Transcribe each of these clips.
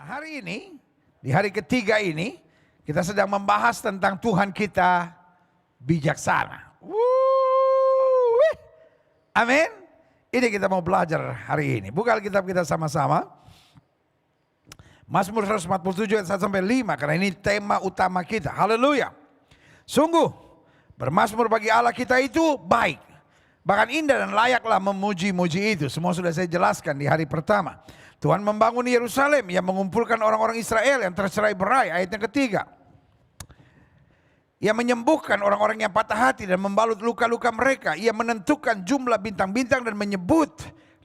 Hari ini, di hari ketiga ini, kita sedang membahas tentang Tuhan kita bijaksana. Amin. Ini kita mau belajar hari ini. Buka Alkitab kita sama-sama. Mazmur 147 ayat 1 sampai 5, karena ini tema utama kita. Haleluya. Sungguh, bermazmur bagi Allah kita itu baik. Bahkan indah dan layaklah memuji-muji itu. Semua sudah saya jelaskan di hari pertama. Tuhan membangun Yerusalem yang mengumpulkan orang-orang Israel yang tercerai-berai. Ayat yang ketiga. Ia menyembuhkan orang-orang yang patah hati dan membalut luka-luka mereka. Ia menentukan jumlah bintang-bintang dan menyebut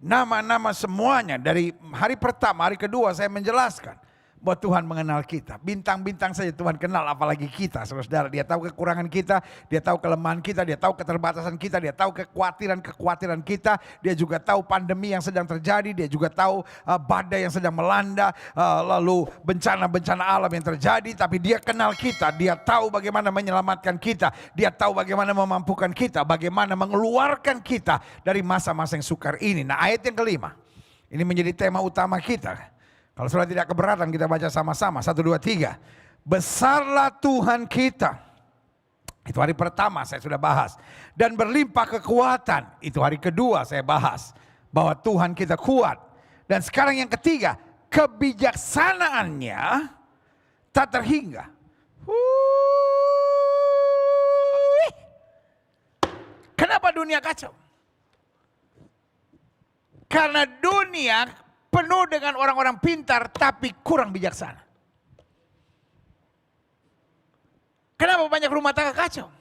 nama-nama semuanya. Dari hari pertama, hari kedua saya menjelaskan bahwa Tuhan mengenal kita. Bintang-bintang saja Tuhan kenal, apalagi kita, saudara-saudara. Dia tahu kekurangan kita, dia tahu kelemahan kita, dia tahu keterbatasan kita, dia tahu kekhawatiran kita. Dia juga tahu pandemi yang sedang terjadi, dia juga tahu badai yang sedang melanda, lalu bencana-bencana alam yang terjadi. Tapi dia kenal kita, dia tahu bagaimana menyelamatkan kita, dia tahu bagaimana memampukan kita, bagaimana mengeluarkan kita dari masa-masa yang sukar ini. Nah, ayat yang kelima, ini menjadi tema utama kita. Kalau sudah tidak keberatan kita baca sama-sama. 1, 2, 3. Besarlah Tuhan kita. Itu hari pertama saya sudah bahas. Dan berlimpah kekuatan. Itu hari kedua saya bahas. Bahwa Tuhan kita kuat. Dan sekarang yang ketiga. Kebijaksanaannya tak terhingga. Kenapa dunia kacau? Karena dunia penuh dengan orang-orang pintar tapi kurang bijaksana. Kenapa banyak rumah tangga kacau?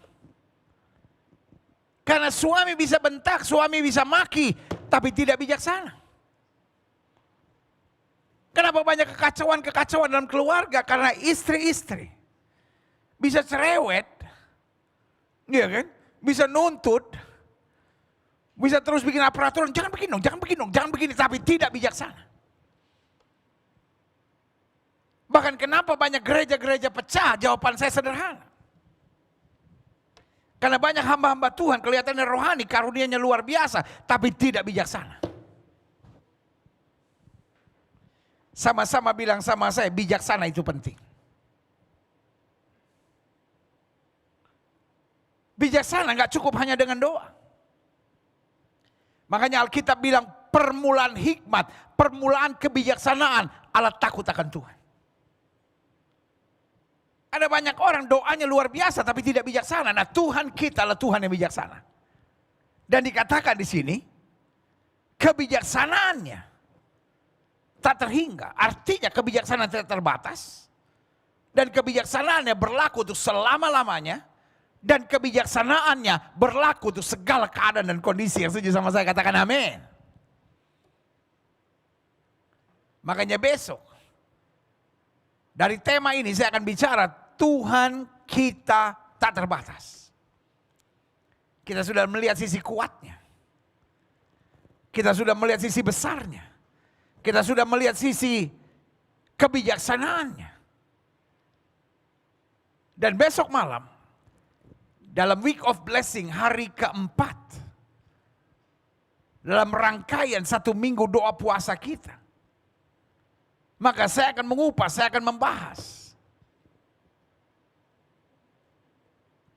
Karena suami bisa bentak, suami bisa maki, tapi tidak bijaksana. Kenapa banyak kekacauan dalam keluarga? Karena istri-istri bisa cerewet, iya kan? Bisa nuntut, bisa terus bikin peraturan, jangan begini dong, jangan begini, tapi tidak bijaksana. Bahkan kenapa banyak gereja-gereja pecah? Jawaban saya sederhana. Karena banyak hamba-hamba Tuhan kelihatannya rohani, karunia-Nya luar biasa, tapi tidak bijaksana. Sama-sama bilang sama saya, bijaksana itu penting. Bijaksana nggak cukup hanya dengan doa. Makanya Alkitab bilang permulaan hikmat, permulaan kebijaksanaan, Allah takut akan Tuhan. Ada banyak orang doanya luar biasa tapi tidak bijaksana. Nah, Tuhan kita adalah Tuhan yang bijaksana. Dan dikatakan di sini kebijaksanaannya tak terhingga. Artinya kebijaksanaan tidak terbatas. Dan kebijaksanaannya berlaku untuk selama-lamanya. Dan kebijaksanaannya berlaku untuk segala keadaan dan kondisi. Yang setuju sama saya katakan amin. Makanya besok dari tema ini saya akan bicara Tuhan kita tak terbatas. Kita sudah melihat sisi kuatnya. Kita sudah melihat sisi besarnya. Kita sudah melihat sisi kebijaksanaannya. Dan besok malam dalam Week of Blessing hari keempat. Dalam rangkaian 1 minggu doa puasa kita. Maka saya akan mengupas, saya akan membahas.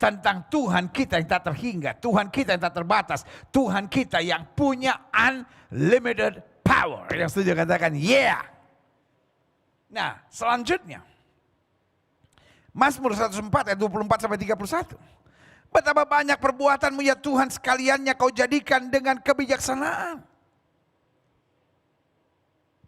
Tentang Tuhan kita yang tak terhingga. Tuhan kita yang tak terbatas. Tuhan kita yang punya unlimited power. Yang setuju katakan yeah. Nah selanjutnya. Mazmur 104 ayat 24 sampai 31. Betapa banyak perbuatanmu ya Tuhan, sekaliannya kau jadikan dengan kebijaksanaan.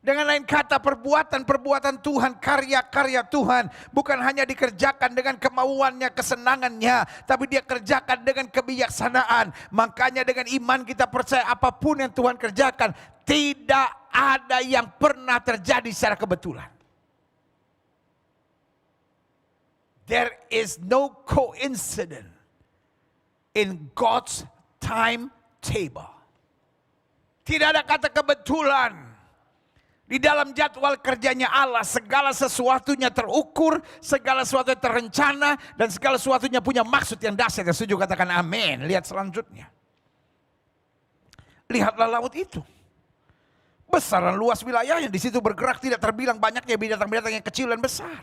Dengan lain kata, perbuatan-perbuatan Tuhan, karya-karya Tuhan bukan hanya dikerjakan dengan kemauannya, kesenangannya, tapi dia kerjakan dengan kebijaksanaan. Makanya dengan iman kita percaya apapun yang Tuhan kerjakan, tidak ada yang pernah terjadi secara kebetulan. There is no coincidence in God's timetable. Tidak ada kata kebetulan. Di dalam jadwal kerjanya Allah, segala sesuatunya terukur, segala sesuatunya terencana, dan segala sesuatunya punya maksud yang dahsyat. Yang setuju katakan amin. Lihat selanjutnya. Lihatlah laut itu. Besar dan luas wilayahnya, di situ bergerak tidak terbilang banyaknya binatang-binatang yang kecil dan besar.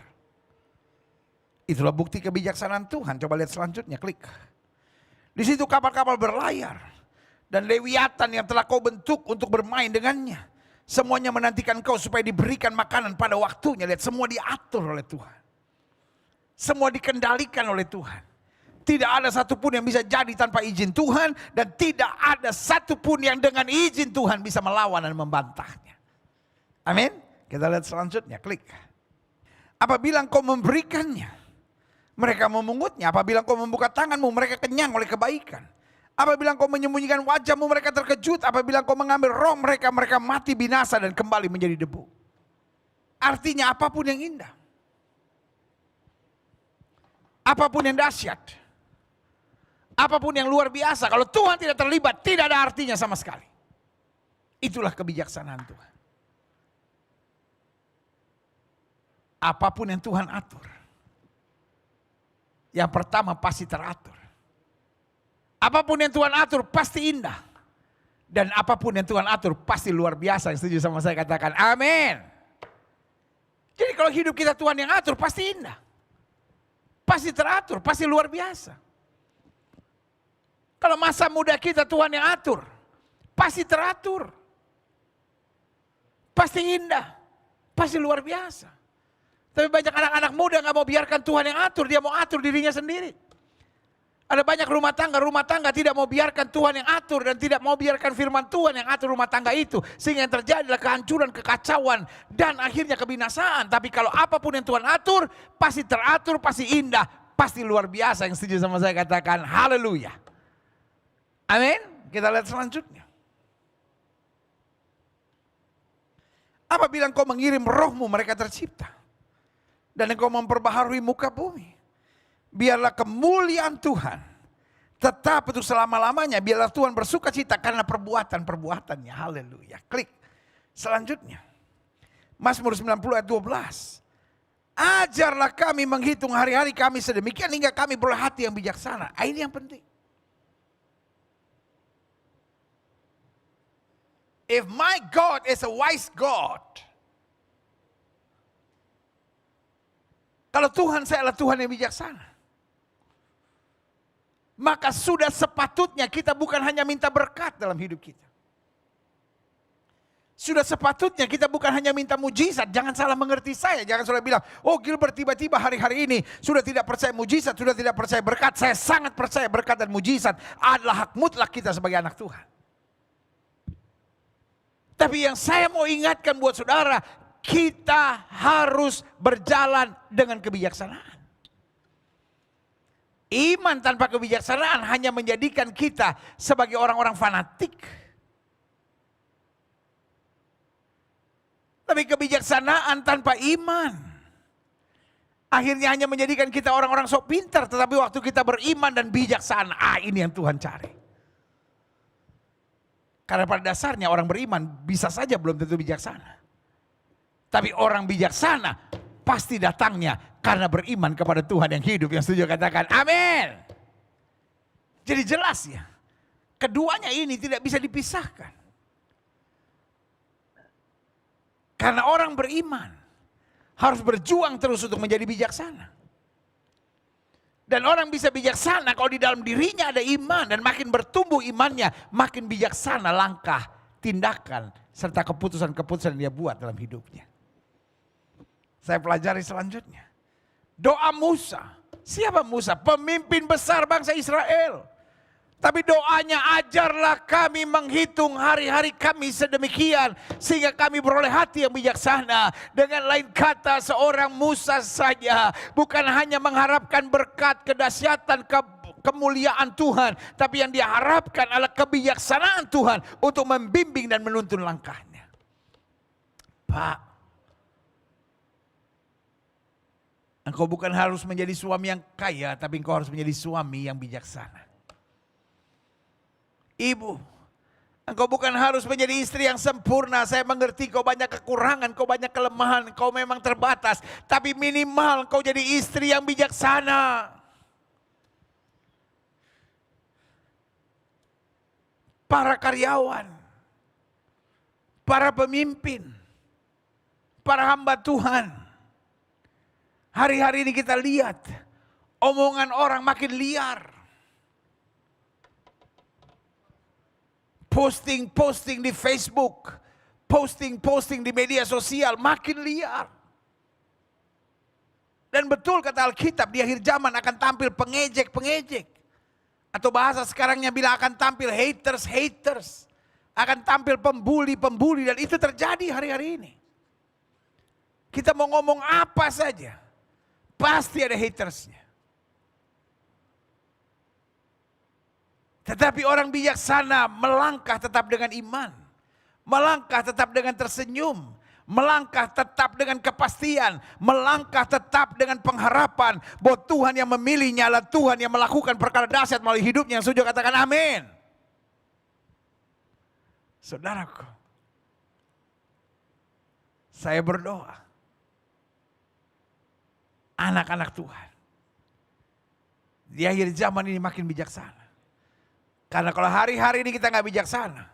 Itulah bukti kebijaksanaan Tuhan. Coba lihat selanjutnya, klik. Di situ kapal-kapal berlayar dan lewiatan yang telah kau bentuk untuk bermain dengannya. Semuanya menantikan kau supaya diberikan makanan pada waktunya. Lihat, semua diatur oleh Tuhan. Semua dikendalikan oleh Tuhan. Tidak ada satupun yang bisa jadi tanpa izin Tuhan. Dan tidak ada satupun yang dengan izin Tuhan bisa melawan dan membantahnya. Amin. Kita lihat selanjutnya, klik. Apabila engkau memberikannya, mereka memungutnya. Apabila engkau membuka tanganmu, mereka kenyang oleh kebaikan. Apabila engkau menyembunyikan wajahmu, mereka terkejut. Apabila engkau mengambil roh mereka, mereka mati binasa dan kembali menjadi debu. Artinya apapun yang indah, apapun yang dahsyat, apapun yang luar biasa, kalau Tuhan tidak terlibat, tidak ada artinya sama sekali. Itulah kebijaksanaan Tuhan. Apapun yang Tuhan atur, yang pertama pasti teratur. Apapun yang Tuhan atur pasti indah. Dan apapun yang Tuhan atur pasti luar biasa. Yang setuju sama saya katakan amin. Jadi kalau hidup kita Tuhan yang atur pasti indah. Pasti teratur, pasti luar biasa. Kalau masa muda kita Tuhan yang atur, pasti teratur. Pasti indah, pasti luar biasa. Tapi banyak anak-anak muda gak mau biarkan Tuhan yang atur, dia mau atur dirinya sendiri. Ada banyak rumah tangga tidak mau biarkan Tuhan yang atur dan tidak mau biarkan firman Tuhan yang atur rumah tangga itu. Sehingga yang terjadi adalah kehancuran, kekacauan dan akhirnya kebinasaan. Tapi kalau apapun yang Tuhan atur, pasti teratur, pasti indah, pasti luar biasa. Yang setuju sama saya katakan haleluya. Amin. Kita lihat selanjutnya. Apabila engkau mengirim rohmu, mereka tercipta. Dan engkau memperbaharui muka bumi. Biarlah kemuliaan Tuhan tetap untuk selama-lamanya. Biarlah Tuhan bersuka cita karena perbuatan-perbuatannya. Haleluya. Klik. Selanjutnya. Mazmur 90 ayat 12. Ajarlah kami menghitung hari-hari kami sedemikian hingga kami beroleh hati yang bijaksana. Ini yang penting. If my God is a wise God. Kalau Tuhan saya adalah Tuhan yang bijaksana. Maka sudah sepatutnya kita bukan hanya minta berkat dalam hidup kita. Sudah sepatutnya kita bukan hanya minta mujizat. Jangan salah mengerti saya. Jangan salah bilang, oh Gilbert tiba-tiba hari-hari ini sudah tidak percaya mujizat, sudah tidak percaya berkat. Saya sangat percaya berkat dan mujizat adalah hak mutlak kita sebagai anak Tuhan. Tapi yang saya mau ingatkan buat saudara, kita harus berjalan dengan kebijaksanaan. Iman tanpa kebijaksanaan hanya menjadikan kita sebagai orang-orang fanatik. Tapi kebijaksanaan tanpa iman akhirnya hanya menjadikan kita orang-orang sok pintar. Tetapi waktu kita beriman dan bijaksana, ini yang Tuhan cari. Karena pada dasarnya orang beriman bisa saja belum tentu bijaksana. Tapi orang bijaksana pasti datangnya karena beriman kepada Tuhan yang hidup. Yang setuju katakan amin. Jadi jelas ya, keduanya ini tidak bisa dipisahkan. Karena orang beriman harus berjuang terus untuk menjadi bijaksana. Dan orang bisa bijaksana kalau di dalam dirinya ada iman. Dan makin bertumbuh imannya, makin bijaksana langkah, tindakan, serta keputusan-keputusan yang dia buat dalam hidupnya. Saya pelajari selanjutnya. Doa Musa. Siapa Musa? Pemimpin besar bangsa Israel. Tapi doanya, ajarlah kami menghitung hari-hari kami sedemikian sehingga kami beroleh hati yang bijaksana. Dengan lain kata, seorang Musa saja bukan hanya mengharapkan berkat, kedahsyatan, kemuliaan Tuhan. Tapi yang dia harapkan adalah kebijaksanaan Tuhan untuk membimbing dan menuntun langkahnya. Pak, engkau bukan harus menjadi suami yang kaya, tapi engkau harus menjadi suami yang bijaksana. Ibu, engkau bukan harus menjadi istri yang sempurna. Saya mengerti kau banyak kekurangan, kau banyak kelemahan, kau memang terbatas. Tapi minimal kau jadi istri yang bijaksana. Para karyawan, para pemimpin, para hamba Tuhan. Hari-hari ini kita lihat omongan orang makin liar. Posting-posting di Facebook, posting-posting di media sosial makin liar. Dan betul kata Alkitab, di akhir zaman akan tampil pengejek-pengejek. Atau bahasa sekarangnya bila akan tampil haters-haters. Akan tampil pembuli-pembuli, dan itu terjadi hari-hari ini. Kita mau ngomong apa saja, pasti ada hatersnya. Tetapi orang bijaksana melangkah tetap dengan iman. Melangkah tetap dengan tersenyum. Melangkah tetap dengan kepastian. Melangkah tetap dengan pengharapan bahwa Tuhan yang memilihnya adalah Tuhan yang melakukan perkara dahsyat melalui hidupnya. Yang setuju katakan amin. Saudaraku, saya berdoa anak-anak Tuhan di akhir zaman ini makin bijaksana. Karena kalau hari-hari ini kita nggak bijaksana,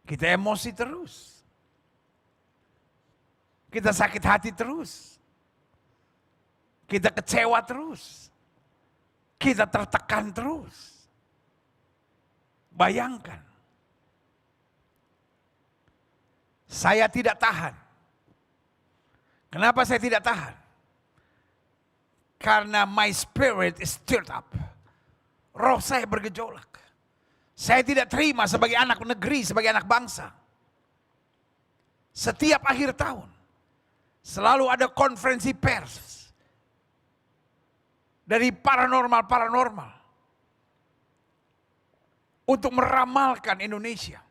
kita emosi terus, kita sakit hati terus, kita kecewa terus, kita tertekan terus. Bayangkan, saya tidak tahan. Kenapa saya tidak tahan? Karena my spirit is stirred up. Roh saya bergejolak. Saya tidak terima sebagai anak negeri, sebagai anak bangsa. Setiap akhir tahun selalu ada konferensi pers dari paranormal untuk meramalkan Indonesia.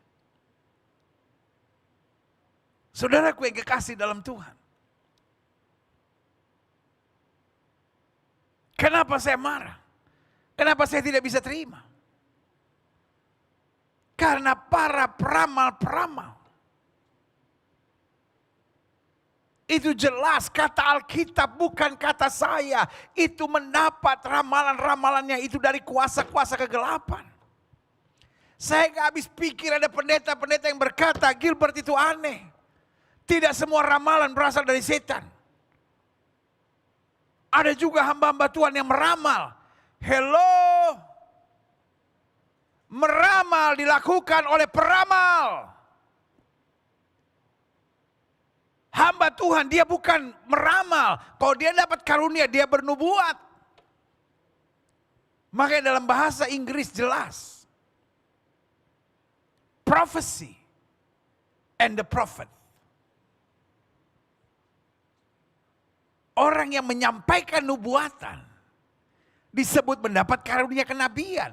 Saudaraku yang kekasih dalam Tuhan, kenapa saya marah? Kenapa saya tidak bisa terima? Karena para peramal-peramal itu jelas kata Alkitab, bukan kata saya. Itu mendapat ramalan-ramalannya itu dari kuasa-kuasa kegelapan. Saya gak habis pikir ada pendeta-pendeta yang berkata Gilbert itu aneh. Tidak semua ramalan berasal dari setan. Ada juga hamba-hamba Tuhan yang meramal. Hello. Meramal dilakukan oleh peramal. Hamba Tuhan dia bukan meramal. Kalau dia dapat karunia dia bernubuat. Makanya dalam bahasa Inggris jelas. Prophecy and the prophet. Orang yang menyampaikan nubuatan disebut mendapat karunia kenabian.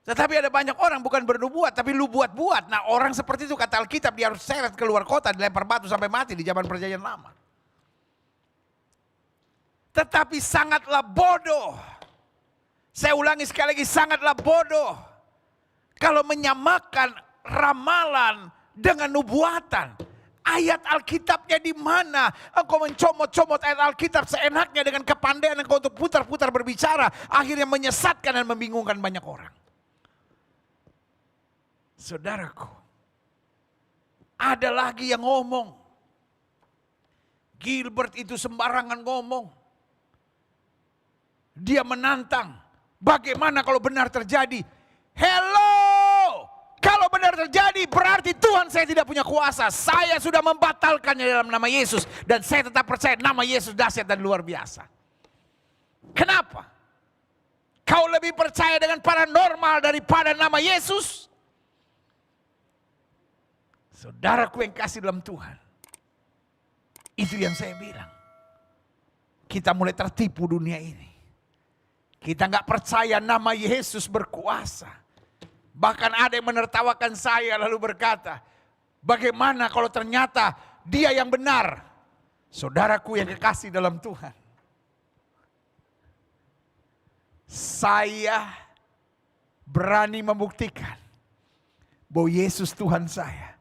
Tetapi ada banyak orang bukan bernubuat tapi lu buat-buat. Nah orang seperti itu kata Alkitab dia harus seret keluar kota, dilempar batu sampai mati di zaman perjanjian lama. Tetapi sangatlah bodoh. Saya ulangi sekali lagi, sangatlah bodoh kalau menyamakan ramalan dengan nubuatan. Ayat Alkitabnya di mana? Engkau mencomot-comot ayat Alkitab seenaknya dengan kepandaian engkau untuk putar-putar berbicara. Akhirnya menyesatkan dan membingungkan banyak orang. Saudaraku, ada lagi yang ngomong. Gilbert itu sembarangan ngomong. Dia menantang. Bagaimana kalau benar terjadi? Hello! Kalau benar terjadi berarti Tuhan saya tidak punya kuasa. Saya sudah membatalkannya dalam nama Yesus. Dan saya tetap percaya nama Yesus dahsyat dan luar biasa. Kenapa? Kau lebih percaya dengan paranormal daripada nama Yesus? Saudaraku yang kasih dalam Tuhan. Itu yang saya bilang. Kita mulai tertipu dunia ini. Kita nggak percaya nama Yesus berkuasa. Bahkan ada yang menertawakan saya lalu berkata, bagaimana kalau ternyata dia yang benar? Saudaraku yang kekasih dalam Tuhan. Saya berani membuktikan bahwa Yesus Tuhan saya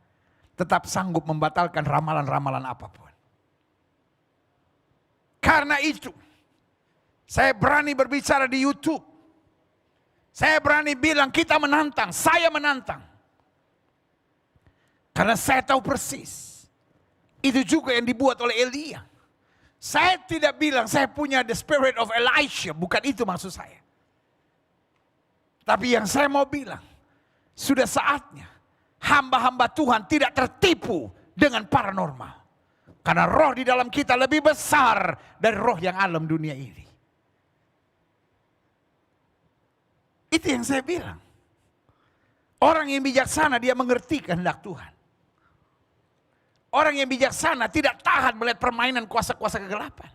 tetap sanggup membatalkan ramalan-ramalan apapun. Karena itu, saya berani berbicara di YouTube. Saya berani bilang kita menantang, saya menantang. Karena saya tahu persis. Itu juga yang dibuat oleh Elia. Saya tidak bilang saya punya the spirit of Elisha. Bukan itu maksud saya. Tapi yang saya mau bilang. Sudah saatnya hamba-hamba Tuhan tidak tertipu dengan paranormal. Karena roh di dalam kita lebih besar dari roh yang alam dunia ini. Itu yang saya bilang. Orang yang bijaksana dia mengerti kehendak Tuhan. Orang yang bijaksana tidak tahan melihat permainan kuasa-kuasa kegelapan.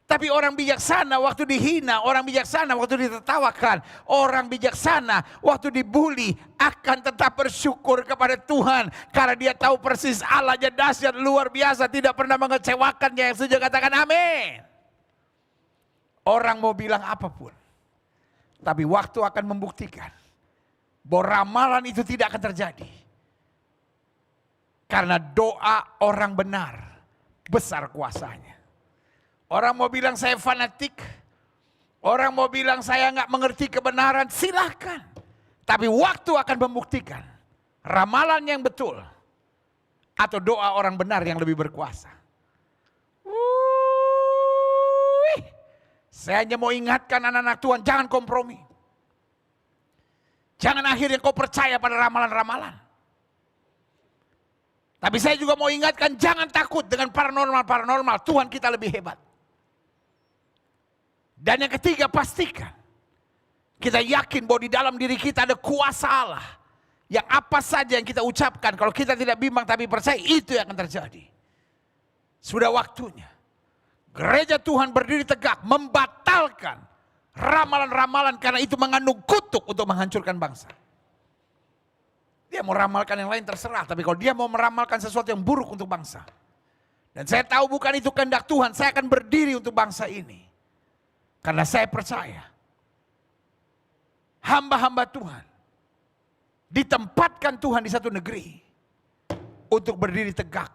Tapi orang bijaksana waktu dihina, orang bijaksana waktu ditertawakan, orang bijaksana waktu dibully akan tetap bersyukur kepada Tuhan. Karena dia tahu persis Allahnya dahsyat luar biasa, tidak pernah mengecewakannya. Yang setuju katakan amin. Orang mau bilang apapun. Tapi waktu akan membuktikan bahwa ramalan itu tidak akan terjadi. Karena doa orang benar besar kuasanya. Orang mau bilang saya fanatik, orang mau bilang saya nggak mengerti kebenaran, silahkan. Tapi waktu akan membuktikan ramalan yang betul atau doa orang benar yang lebih berkuasa. Saya hanya mau ingatkan anak-anak Tuhan, jangan kompromi. Jangan akhirnya kau percaya pada ramalan-ramalan. Tapi saya juga mau ingatkan, jangan takut dengan paranormal-paranormal. Tuhan kita lebih hebat. Dan yang ketiga, pastikan kita yakin bahwa di dalam diri kita ada kuasa Allah. Yang apa saja yang kita ucapkan, kalau kita tidak bimbang tapi percaya, itu yang akan terjadi. Sudah waktunya gereja Tuhan berdiri tegak, membatalkan ramalan-ramalan karena itu mengandung kutuk untuk menghancurkan bangsa. Dia mau ramalkan yang lain terserah, tapi kalau dia mau meramalkan sesuatu yang buruk untuk bangsa. Dan saya tahu bukan itu kehendak Tuhan, saya akan berdiri untuk bangsa ini. Karena saya percaya hamba-hamba Tuhan ditempatkan Tuhan di satu negeri untuk berdiri tegak,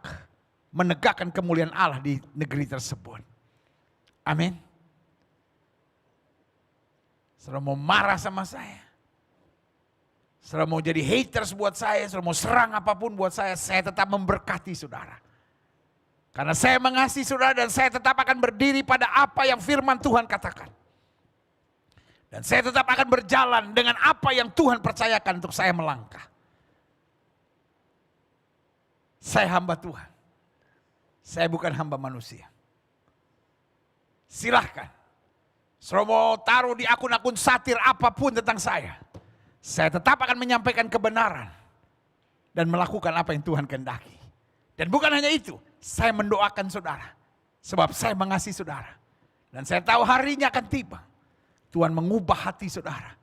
menegakkan kemuliaan Allah di negeri tersebut. Amin. Saudara mau marah sama saya, saudara mau jadi haters buat saya, saudara mau serang apapun buat saya tetap memberkati saudara. Karena saya mengasihi saudara dan saya tetap akan berdiri pada apa yang firman Tuhan katakan. Dan saya tetap akan berjalan dengan apa yang Tuhan percayakan untuk saya melangkah. Saya hamba Tuhan. Saya bukan hamba manusia. Silahkan. Saudara mau taruh di akun-akun satir apapun tentang saya tetap akan menyampaikan kebenaran. Dan melakukan apa yang Tuhan kehendaki. Dan bukan hanya itu, saya mendoakan saudara. Sebab saya mengasihi saudara. Dan saya tahu harinya akan tiba. Tuhan mengubah hati saudara.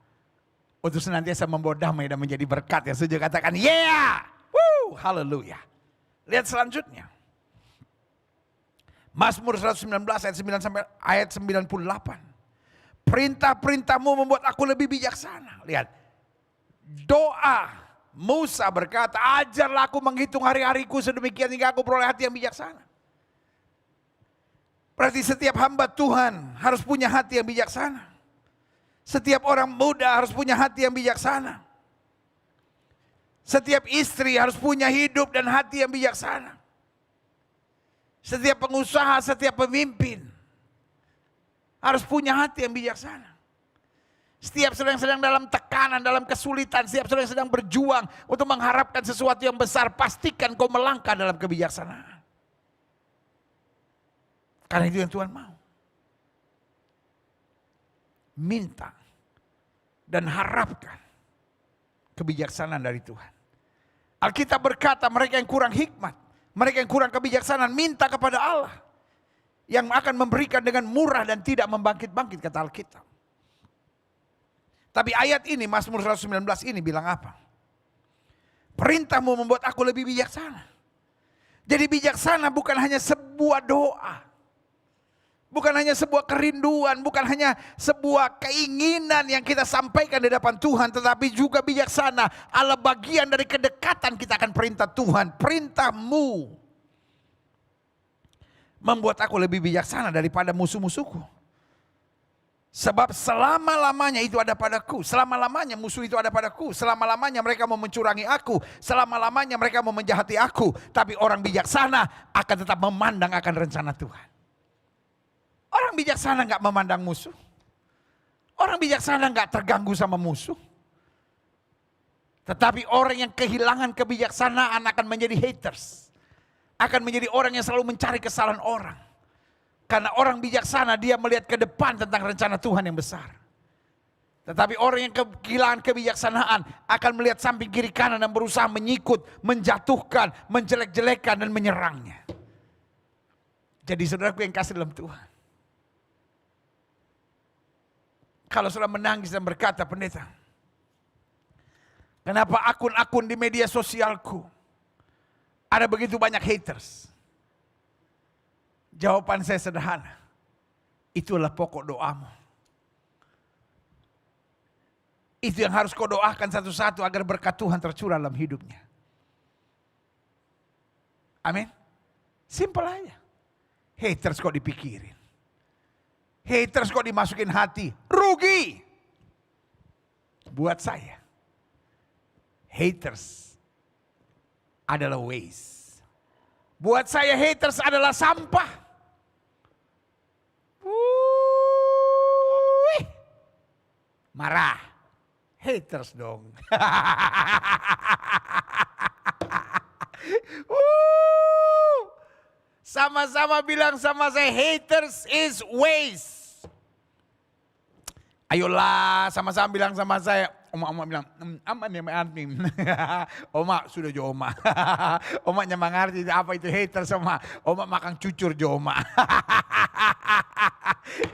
Untuk senantiasa membawa damai dan menjadi berkat. Yang setuju katakan, yeah! Woo! Haleluya. Lihat selanjutnya. Mazmur 119 ayat 9 sampai ayat 98. Perintah-perintahmu membuat aku lebih bijaksana. Lihat. Doa Musa berkata, ajarlah aku menghitung hari-hariku sedemikian hingga aku peroleh hati yang bijaksana. Berarti setiap hamba Tuhan harus punya hati yang bijaksana. Setiap orang muda harus punya hati yang bijaksana. Setiap istri harus punya hidup dan hati yang bijaksana. Setiap pengusaha, setiap pemimpin harus punya hati yang bijaksana. Setiap sedang dalam tekanan, dalam kesulitan, setiap sedang berjuang untuk mengharapkan sesuatu yang besar, pastikan kau melangkah dalam kebijaksanaan. Karena itu yang Tuhan mau. Minta dan harapkan kebijaksanaan dari Tuhan. Alkitab berkata mereka yang kurang hikmat, mereka yang kurang kebijaksanaan, minta kepada Allah. Yang akan memberikan dengan murah dan tidak membangkit-bangkit, kata Alkitab. Tapi ayat ini, Mazmur 119 ini bilang apa? Perintahmu membuat aku lebih bijaksana. Jadi bijaksana bukan hanya sebuah doa. Bukan hanya sebuah kerinduan, bukan hanya sebuah keinginan yang kita sampaikan di depan Tuhan. Tetapi juga bijaksana adalah bagian dari kedekatan kita akan perintah Tuhan. Perintahmu membuat aku lebih bijaksana daripada musuh-musuhku. Sebab selama-lamanya itu ada padaku. Selama-lamanya musuh itu ada padaku. Selama-lamanya mereka mau mencurangi aku. Selama-lamanya mereka mau menjahati aku. Tapi orang bijaksana akan tetap memandang akan rencana Tuhan. Orang bijaksana gak memandang musuh. Orang bijaksana gak terganggu sama musuh. Tetapi orang yang kehilangan kebijaksanaan akan menjadi haters. Akan menjadi orang yang selalu mencari kesalahan orang. Karena orang bijaksana dia melihat ke depan tentang rencana Tuhan yang besar. Tetapi orang yang kehilangan kebijaksanaan akan melihat samping kiri kanan dan berusaha menyikut, menjatuhkan, menjelek-jelekan dan menyerangnya. Jadi saudaraku yang kasih dalam Tuhan. Kalau saudara menangis dan berkata, pendeta, kenapa akun-akun di media sosialku ada begitu banyak haters? Jawaban saya sederhana. Itulah pokok doamu. Itu yang harus kau doakan satu-satu agar berkat Tuhan tercurah dalam hidupnya. Amin. Simple aja. Haters kok dipikirin. Haters kok dimasukin hati. Rugi. Buat saya. Haters adalah waste. Buat saya haters adalah sampah. Marah. Haters dong. Sama-sama bilang sama saya, haters is waste. Ayolah sama-sama bilang sama saya. Oma bilang, aman ya mengerti. Oma sudah jo oma. Oma mengerti apa itu haters oma. Oma makan cucur jo oma.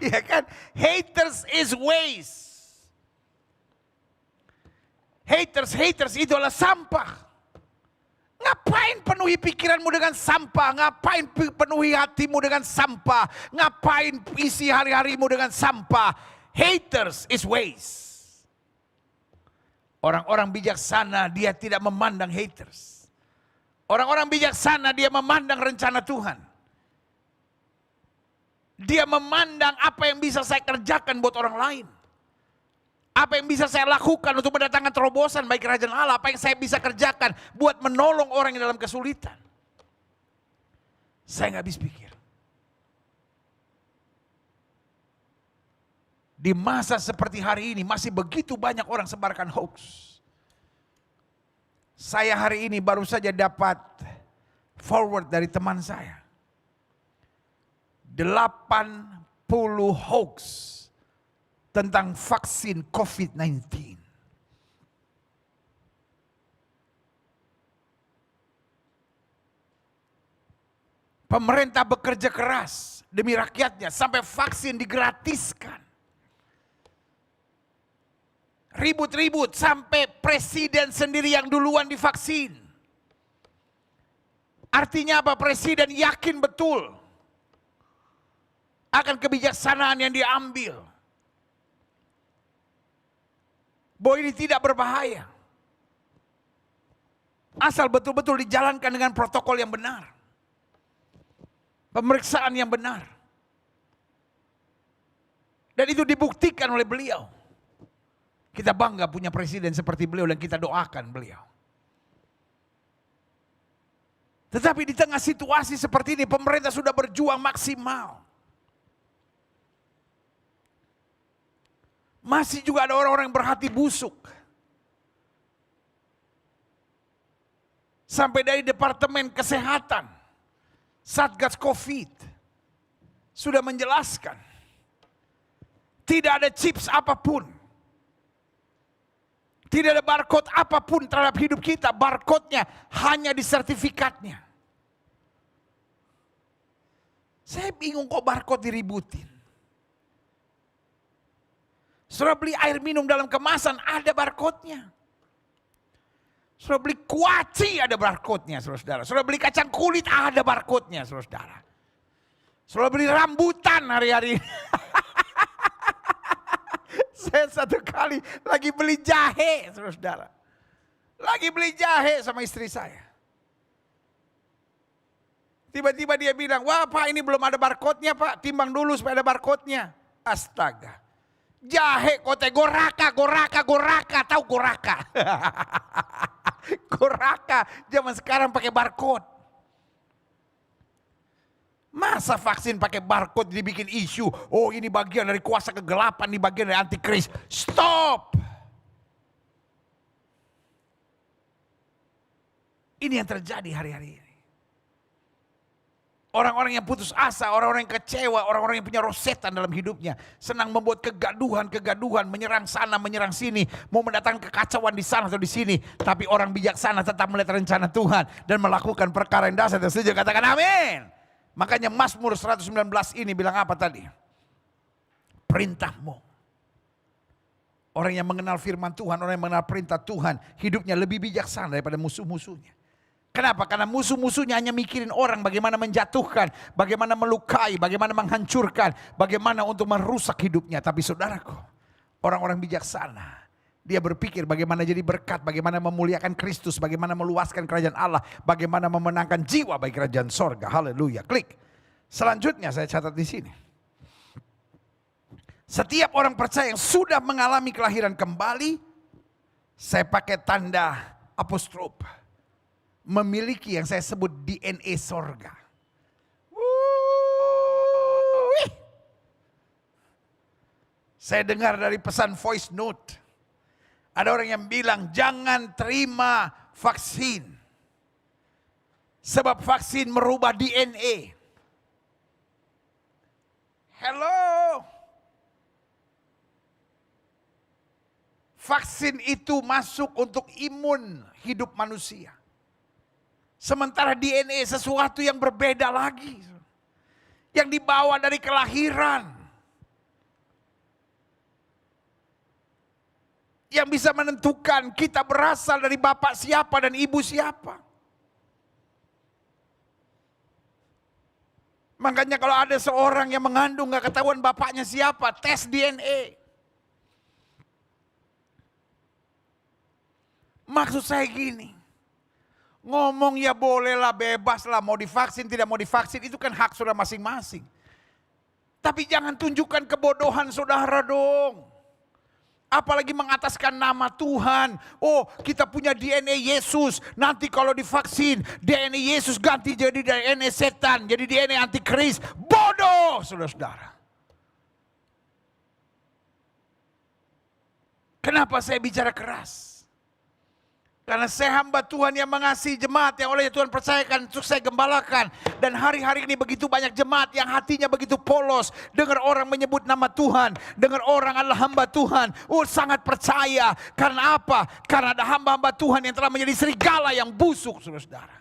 Ya kan? Haters is waste. Haters itu adalah sampah. Ngapain penuhi pikiranmu dengan sampah? Ngapain penuhi hatimu dengan sampah? Ngapain isi hari-harimu dengan sampah? Haters is waste. Orang-orang bijaksana dia tidak memandang haters. Orang-orang bijaksana dia memandang rencana Tuhan. Dia memandang apa yang bisa saya kerjakan buat orang lain. Apa yang bisa saya lakukan untuk mendatangkan terobosan bagi kerajaan Allah. Apa yang saya bisa kerjakan buat menolong orang yang dalam kesulitan. Saya nggak habis pikir. Di masa seperti hari ini masih begitu banyak orang sebarkan hoax. Saya hari ini baru saja dapat forward dari teman saya. 80 hoax tentang vaksin COVID-19. Pemerintah bekerja keras demi rakyatnya sampai vaksin digratiskan. Ribut-ribut sampai presiden sendiri yang duluan divaksin. Artinya apa? Presiden yakin betul akan kebijaksanaan yang diambil. Bahwa ini tidak berbahaya. Asal betul-betul dijalankan dengan protokol yang benar. Pemeriksaan yang benar. Dan itu dibuktikan oleh beliau. Kita bangga punya presiden seperti beliau dan kita doakan beliau. Tetapi di tengah situasi seperti ini pemerintah sudah berjuang maksimal. Masih juga ada orang-orang yang berhati busuk. Sampai dari Departemen Kesehatan, Satgas Covid, sudah menjelaskan. Tidak ada chips apapun. Tidak ada barcode apapun terhadap hidup kita. Barcode-nya hanya di sertifikatnya. Saya bingung kok barcode diributin. Saudara beli air minum dalam kemasan, ada barcode-nya. Saudara beli kuaci, ada barcode-nya, saudara-saudara. Saudara beli kacang kulit, ada barcode-nya, saudara-saudara. Saudara beli rambutan hari-hari. Saya satu kali lagi beli jahe, saudara-saudara. Lagi beli jahe sama istri saya. Tiba-tiba dia bilang, wah Pak ini belum ada barcode-nya Pak, timbang dulu supaya ada barcode-nya. Astaga. Jahe kote goraka, tahu goraka? Goraka zaman sekarang pakai barcode. Masa vaksin pakai barcode dibikin isu, oh ini bagian dari kuasa kegelapan, ini bagian dari antikris. Stop. Ini yang terjadi hari-hari ini. Orang-orang yang putus asa, orang-orang yang kecewa, orang-orang yang punya roh setan dalam hidupnya. Senang membuat kegaduhan, menyerang sana, menyerang sini. Mau mendatangkan kekacauan di sana atau di sini. Tapi orang bijaksana tetap melihat rencana Tuhan. Dan melakukan perkara yang dasar. Dan setuju, katakan amin. Makanya Mazmur 119 ini bilang apa tadi? Perintahmu. Orang yang mengenal firman Tuhan, orang yang mengenal perintah Tuhan. Hidupnya lebih bijaksana daripada musuh-musuhnya. Kenapa? Karena musuh-musuhnya hanya mikirin orang bagaimana menjatuhkan, bagaimana melukai, bagaimana menghancurkan, bagaimana untuk merusak hidupnya. Tapi saudaraku, orang-orang bijaksana, dia berpikir bagaimana jadi berkat, bagaimana memuliakan Kristus, bagaimana meluaskan kerajaan Allah, bagaimana memenangkan jiwa bagi kerajaan sorga. Haleluya. Klik. Selanjutnya saya catat di sini. Setiap orang percaya yang sudah mengalami kelahiran kembali, saya pakai tanda apostrof. Memiliki yang saya sebut DNA sorga. Saya dengar dari pesan voice note. Ada orang yang bilang jangan terima vaksin. Sebab vaksin merubah DNA. Hello. Vaksin itu masuk untuk imun hidup manusia. Sementara DNA sesuatu yang berbeda lagi. Yang dibawa dari kelahiran. Yang bisa menentukan kita berasal dari bapak siapa dan ibu siapa. Makanya kalau ada seorang yang mengandung gak ketahuan bapaknya siapa, tes DNA. Maksud saya gini. Ngomong ya bolehlah, bebas lah, mau divaksin tidak mau divaksin itu kan hak saudara masing-masing. Tapi jangan tunjukkan kebodohan saudara dong. Apalagi mengataskan nama Tuhan. Oh kita punya DNA Yesus, nanti kalau divaksin DNA Yesus ganti jadi DNA setan, jadi DNA antikris. Bodoh saudara-saudara. Kenapa saya bicara keras? Karena saya hamba Tuhan yang mengasihi jemaat yang oleh Tuhan percayakan untuk saya gembalakan. Dan hari-hari ini begitu banyak jemaat yang hatinya begitu polos. Dengar orang menyebut nama Tuhan. Dengar orang adalah hamba Tuhan. Oh sangat percaya. Karena apa? Karena ada hamba-hamba Tuhan yang telah menjadi serigala yang busuk saudara-saudara.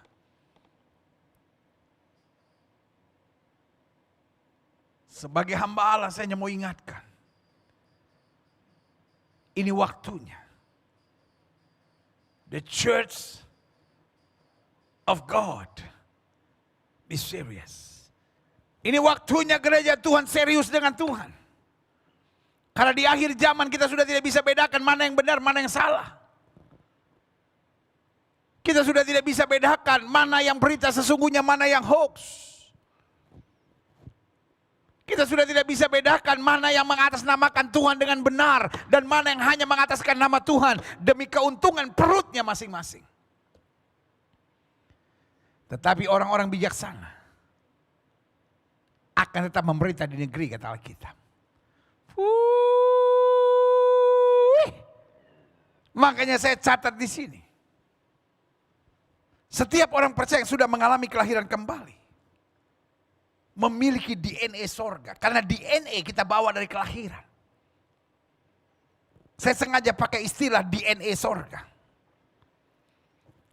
Sebagai hamba Allah saya hanya mau ingatkan. Ini waktunya. The church of God be serious. Ini waktunya gereja Tuhan serius dengan Tuhan. Karena di akhir zaman kita sudah tidak bisa bedakan mana yang benar, mana yang salah. Kita sudah tidak bisa bedakan mana yang berita sesungguhnya, mana yang hoax. Kita sudah tidak bisa bedakan mana yang mengatasnamakan Tuhan dengan benar. Dan mana yang hanya mengataskan nama Tuhan demi keuntungan perutnya masing-masing. Tetapi orang-orang bijaksana akan tetap memberita di negeri kata Alkitab. Makanya saya catat di sini. Setiap orang percaya yang sudah mengalami kelahiran kembali. Memiliki DNA sorga. Karena DNA kita bawa dari kelahiran. Saya sengaja pakai istilah DNA sorga.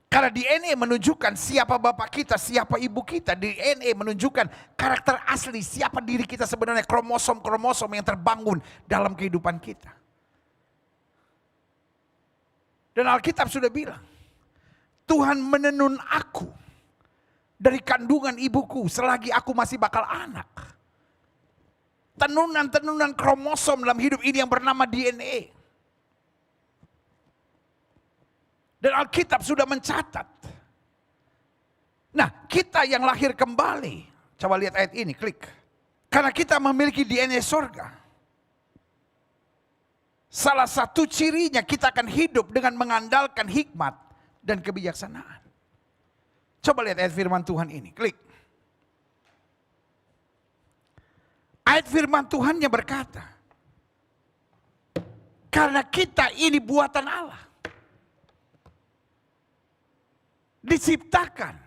Karena DNA menunjukkan siapa bapak kita, siapa ibu kita. DNA menunjukkan karakter asli, siapa diri kita sebenarnya. Kromosom-kromosom yang terbangun dalam kehidupan kita. Dan Alkitab sudah bilang, Tuhan menenun aku dari kandungan ibuku selagi aku masih bakal anak. Tenunan-tenunan kromosom dalam hidup ini yang bernama DNA. Dan Alkitab sudah mencatat. Nah kita yang lahir kembali. Coba lihat ayat ini, klik. Karena kita memiliki DNA sorga. Salah satu cirinya kita akan hidup dengan mengandalkan hikmat dan kebijaksanaan. Coba lihat ayat firman Tuhan ini, klik. Ayat firman Tuhannya berkata, karena kita ini buatan Allah. Diciptakan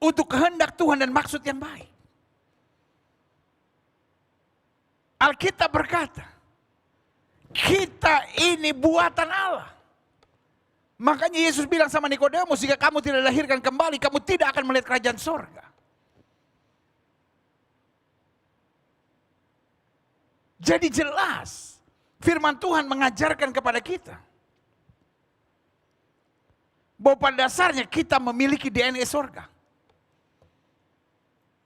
untuk kehendak Tuhan dan maksud yang baik. Alkitab berkata, kita ini buatan Allah. Makanya Yesus bilang sama Nikodemus, jika kamu tidak dilahirkan kembali, kamu tidak akan melihat kerajaan sorga. Jadi jelas, firman Tuhan mengajarkan kepada kita, bahwa pada dasarnya kita memiliki DNA sorga.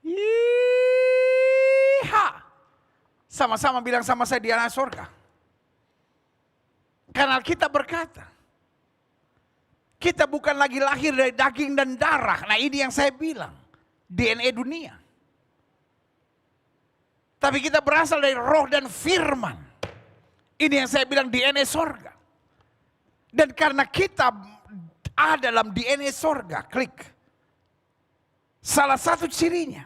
Yeeha. Sama-sama bilang sama saya, DNA sorga. Karena Alkitab berkata, kita bukan lagi lahir dari daging dan darah. Nah ini yang saya bilang, DNA dunia. Tapi kita berasal dari roh dan firman. Ini yang saya bilang DNA sorga. Dan karena kita ada dalam DNA sorga, klik. Salah satu cirinya,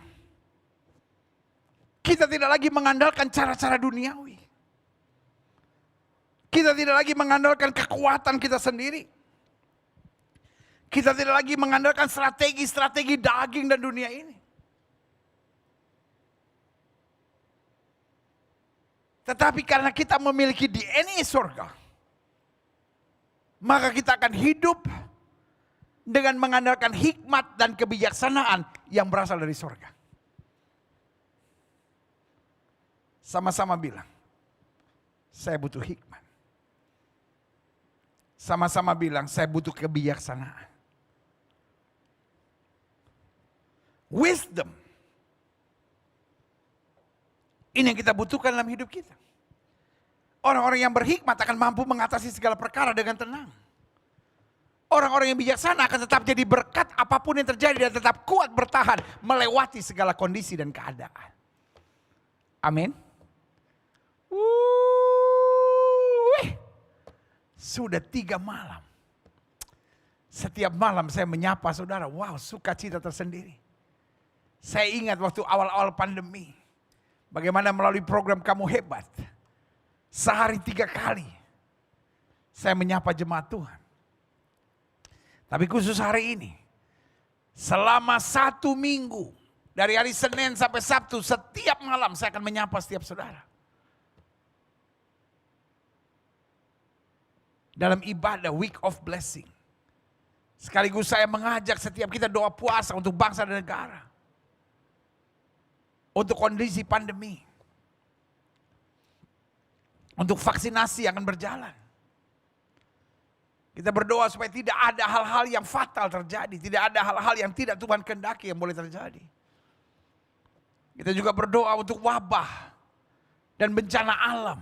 kita tidak lagi mengandalkan cara-cara duniawi. Kita tidak lagi mengandalkan kekuatan kita sendiri. Kita tidak lagi mengandalkan strategi-strategi daging dan dunia ini. Tetapi karena kita memiliki DNA sorga, maka kita akan hidup dengan mengandalkan hikmat dan kebijaksanaan yang berasal dari sorga. Sama-sama bilang, saya butuh hikmat. Sama-sama bilang, saya butuh kebijaksanaan. Wisdom. Ini yang kita butuhkan dalam hidup kita. Orang-orang yang berhikmat akan mampu mengatasi segala perkara dengan tenang. Orang-orang yang bijaksana akan tetap jadi berkat apapun yang terjadi dan tetap kuat bertahan melewati segala kondisi dan keadaan. Amin. Sudah 3 malam. Setiap malam saya menyapa saudara, wow, sukacita tersendiri. Saya ingat waktu awal-awal pandemi, bagaimana melalui program Kamu Hebat, sehari 3 kali saya menyapa jemaat Tuhan. Tapi khusus hari ini, selama 1 minggu, dari hari Senin sampai Sabtu, setiap malam saya akan menyapa setiap saudara. Dalam ibadah Week of Blessing. Sekaligus saya mengajak setiap kita doa puasa untuk bangsa dan negara. Untuk kondisi pandemi. Untuk vaksinasi yang akan berjalan. Kita berdoa supaya tidak ada hal-hal yang fatal terjadi. Tidak ada hal-hal yang tidak Tuhan kehendaki yang boleh terjadi. Kita juga berdoa untuk wabah dan bencana alam.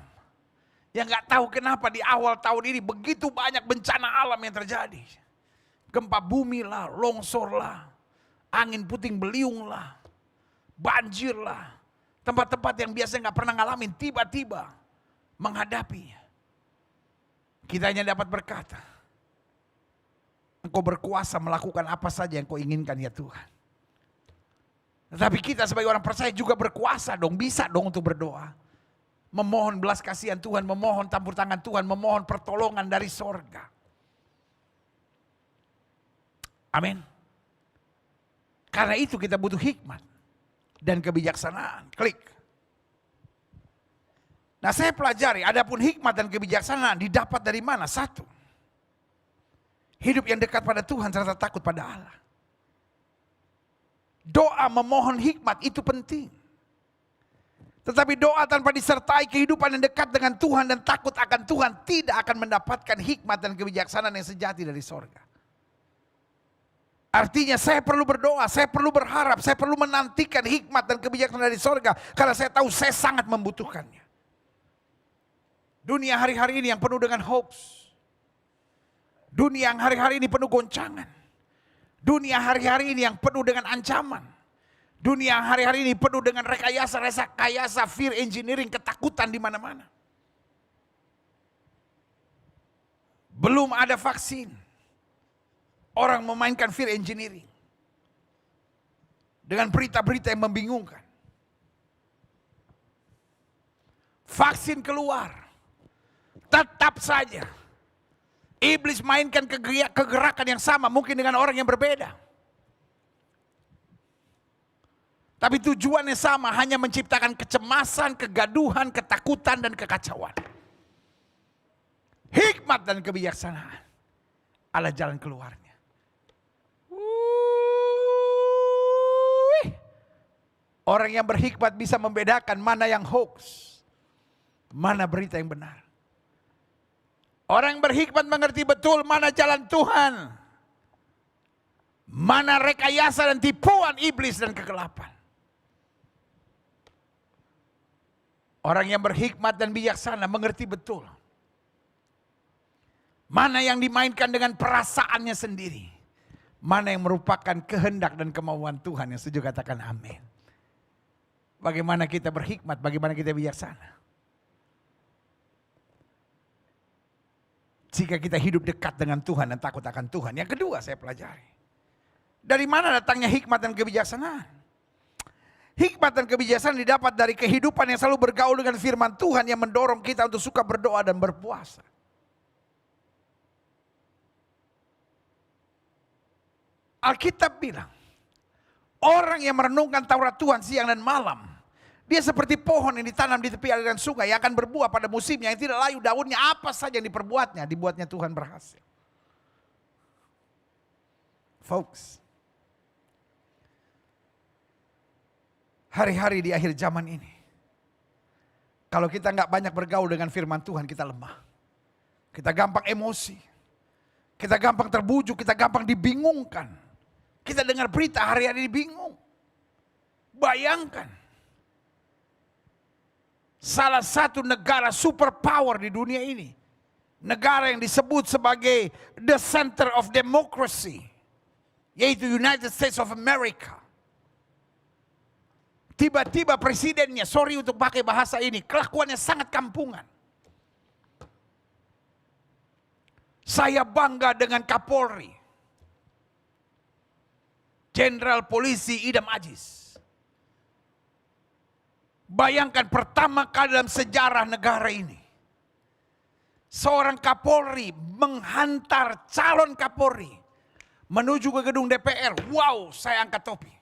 Yang gak tahu kenapa di awal tahun ini begitu banyak bencana alam yang terjadi. Gempa bumi lah, longsor lah, angin puting beliung lah, banjir lah. Tempat-tempat yang biasanya gak pernah ngalamin tiba-tiba menghadapinya. Kita hanya dapat berkata, Engkau berkuasa melakukan apa saja yang Kau inginkan ya Tuhan. Tetapi kita sebagai orang percaya juga berkuasa dong, bisa dong untuk berdoa. Memohon belas kasihan Tuhan, memohon campur tangan Tuhan, memohon pertolongan dari sorga. Amin. Karena itu kita butuh hikmat dan kebijaksanaan. Klik. Nah saya pelajari, adapun hikmat dan kebijaksanaan didapat dari mana? 1. Hidup yang dekat pada Tuhan serta takut pada Allah. Doa memohon hikmat itu penting. Tetapi doa tanpa disertai kehidupan yang dekat dengan Tuhan dan takut akan Tuhan tidak akan mendapatkan hikmat dan kebijaksanaan yang sejati dari sorga. Artinya saya perlu berdoa, saya perlu berharap, saya perlu menantikan hikmat dan kebijaksanaan dari sorga. Karena saya tahu saya sangat membutuhkannya. Dunia hari-hari ini yang penuh dengan hoax. Dunia yang hari-hari ini penuh goncangan. Dunia hari-hari ini yang penuh dengan ancaman. Dunia yang hari-hari ini penuh dengan rekayasa, fear engineering, ketakutan di mana-mana. Belum ada vaksin. Orang memainkan fear engineering. Dengan berita-berita yang membingungkan. Vaksin keluar. Tetap saja. Iblis mainkan kegerakan yang sama mungkin dengan orang yang berbeda. Tapi tujuannya sama, hanya menciptakan kecemasan, kegaduhan, ketakutan, dan kekacauan. Hikmat dan kebijaksanaan adalah jalan keluarnya. Orang yang berhikmat bisa membedakan mana yang hoax, mana berita yang benar. Orang yang berhikmat mengerti betul mana jalan Tuhan, mana rekayasa dan tipuan iblis dan kegelapan. Orang yang berhikmat dan bijaksana mengerti betul mana yang dimainkan dengan perasaannya sendiri, mana yang merupakan kehendak dan kemauan Tuhan. Yang setuju katakan amin. Bagaimana kita berhikmat, bagaimana kita bijaksana. Jika kita hidup dekat dengan Tuhan dan takut akan Tuhan. Yang kedua saya pelajari. Dari mana datangnya hikmat dan kebijaksanaan? Hikmat dan kebijaksanaan didapat dari kehidupan yang selalu bergaul dengan firman Tuhan yang mendorong kita untuk suka berdoa dan berpuasa. Alkitab bilang, orang yang merenungkan Taurat Tuhan siang dan malam, dia seperti pohon yang ditanam di tepi aliran sungai yang akan berbuah pada musimnya, yang tidak layu daunnya, apa saja yang dibuatnya Tuhan berhasil. Folks, hari-hari di akhir zaman ini, kalau kita nggak banyak bergaul dengan firman Tuhan, kita lemah. Kita gampang emosi. Kita gampang terbujuk, kita gampang dibingungkan. Kita dengar berita hari-hari bingung. Bayangkan. Salah satu negara superpower di dunia ini. Negara yang disebut sebagai the center of democracy. Yaitu United States of America. Tiba-tiba presidennya, sorry untuk pakai bahasa ini, kelakuannya sangat kampungan. Saya bangga dengan Kapolri. Jenderal Polisi Idam Aziz. Bayangkan pertama kali dalam sejarah negara ini. Seorang Kapolri menghantar calon Kapolri menuju ke gedung DPR. Wow, saya angkat topi.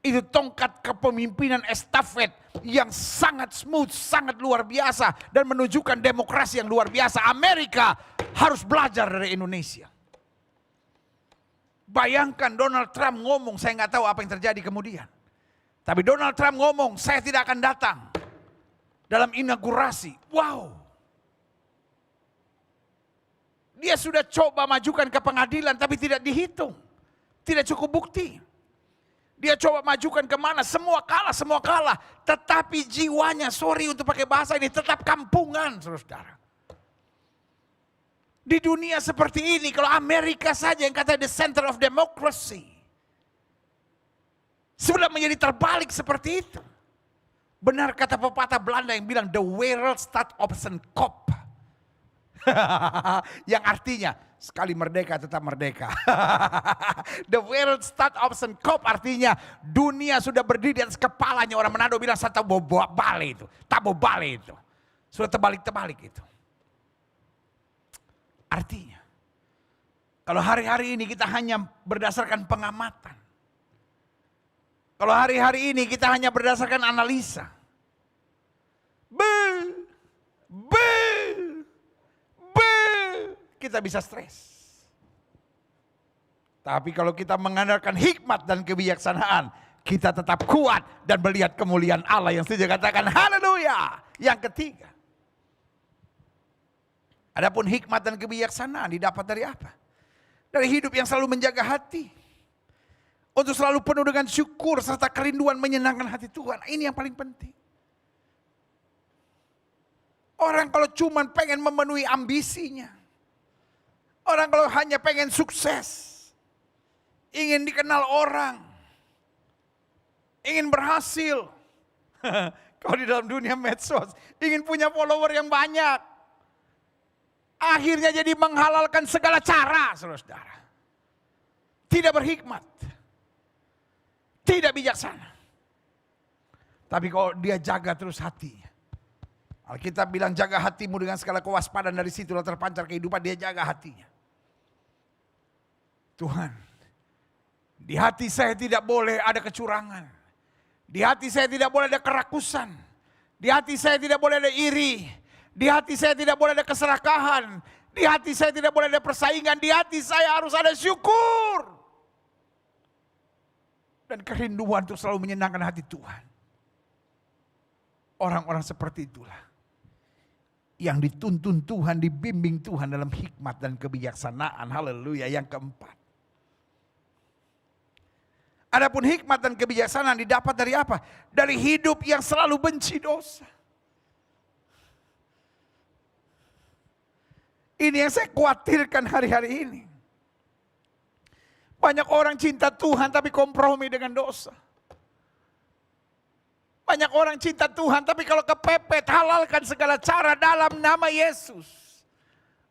Itu tongkat kepemimpinan estafet yang sangat smooth, sangat luar biasa. Dan menunjukkan demokrasi yang luar biasa. Amerika harus belajar dari Indonesia. Bayangkan Donald Trump ngomong, saya nggak tahu apa yang terjadi kemudian. Tapi Donald Trump ngomong, saya tidak akan datang dalam inaugurasi. Wow. Dia sudah coba majukan ke pengadilan tapi tidak dihitung. Tidak cukup bukti. Dia coba majukan kemana, semua kalah. Tetapi jiwanya, sorry untuk pakai bahasa ini, tetap kampungan, saudara. Di dunia seperti ini, kalau Amerika saja yang kata the center of democracy, sudah menjadi terbalik seperti itu. Benar kata pepatah Belanda yang bilang, the wereld staat op zijn kop. Yang artinya, sekali merdeka tetap merdeka. The world start op zijn kop, artinya dunia sudah berdiri di atas kepalanya. Orang Manado bilang saya tahu bale itu. Tabo bale itu. Sudah terbalik-terbalik itu. Artinya, kalau hari-hari ini kita hanya berdasarkan pengamatan. Kalau hari-hari ini kita hanya berdasarkan analisa. Kita bisa stres. Tapi kalau kita mengandalkan hikmat dan kebijaksanaan, kita tetap kuat dan melihat kemuliaan Allah. Yang setuju katakan haleluya. Yang ketiga, adapun hikmat dan kebijaksanaan didapat dari apa? Dari hidup yang selalu menjaga hati. Untuk selalu penuh dengan syukur serta kerinduan menyenangkan hati Tuhan. Ini yang paling penting. Orang kalau cuma pengen memenuhi ambisinya. Orang kalau hanya pengen sukses, ingin dikenal orang, ingin berhasil. Kalau di dalam dunia medsos, ingin punya follower yang banyak. Akhirnya jadi menghalalkan segala cara, saudara-saudara. Tidak berhikmat. Tidak bijaksana. Tapi kalau dia jaga terus hatinya. Alkitab bilang jaga hatimu dengan segala kewaspadaan, dari situlah terpancar kehidupan. Dia jaga hatinya. Tuhan, di hati saya tidak boleh ada kecurangan. Di hati saya tidak boleh ada kerakusan. Di hati saya tidak boleh ada iri. Di hati saya tidak boleh ada keserakahan. Di hati saya tidak boleh ada persaingan. Di hati saya harus ada syukur. Dan kerinduan untuk selalu menyenangkan hati Tuhan. Orang-orang seperti itulah yang dituntun Tuhan, dibimbing Tuhan dalam hikmat dan kebijaksanaan. Haleluya. Yang keempat, adapun hikmat dan kebijaksanaan didapat dari apa? Dari hidup yang selalu benci dosa. Ini yang saya khawatirkan hari-hari ini. Banyak orang cinta Tuhan tapi kompromi dengan dosa. Banyak orang cinta Tuhan tapi kalau kepepet halalkan segala cara dalam nama Yesus.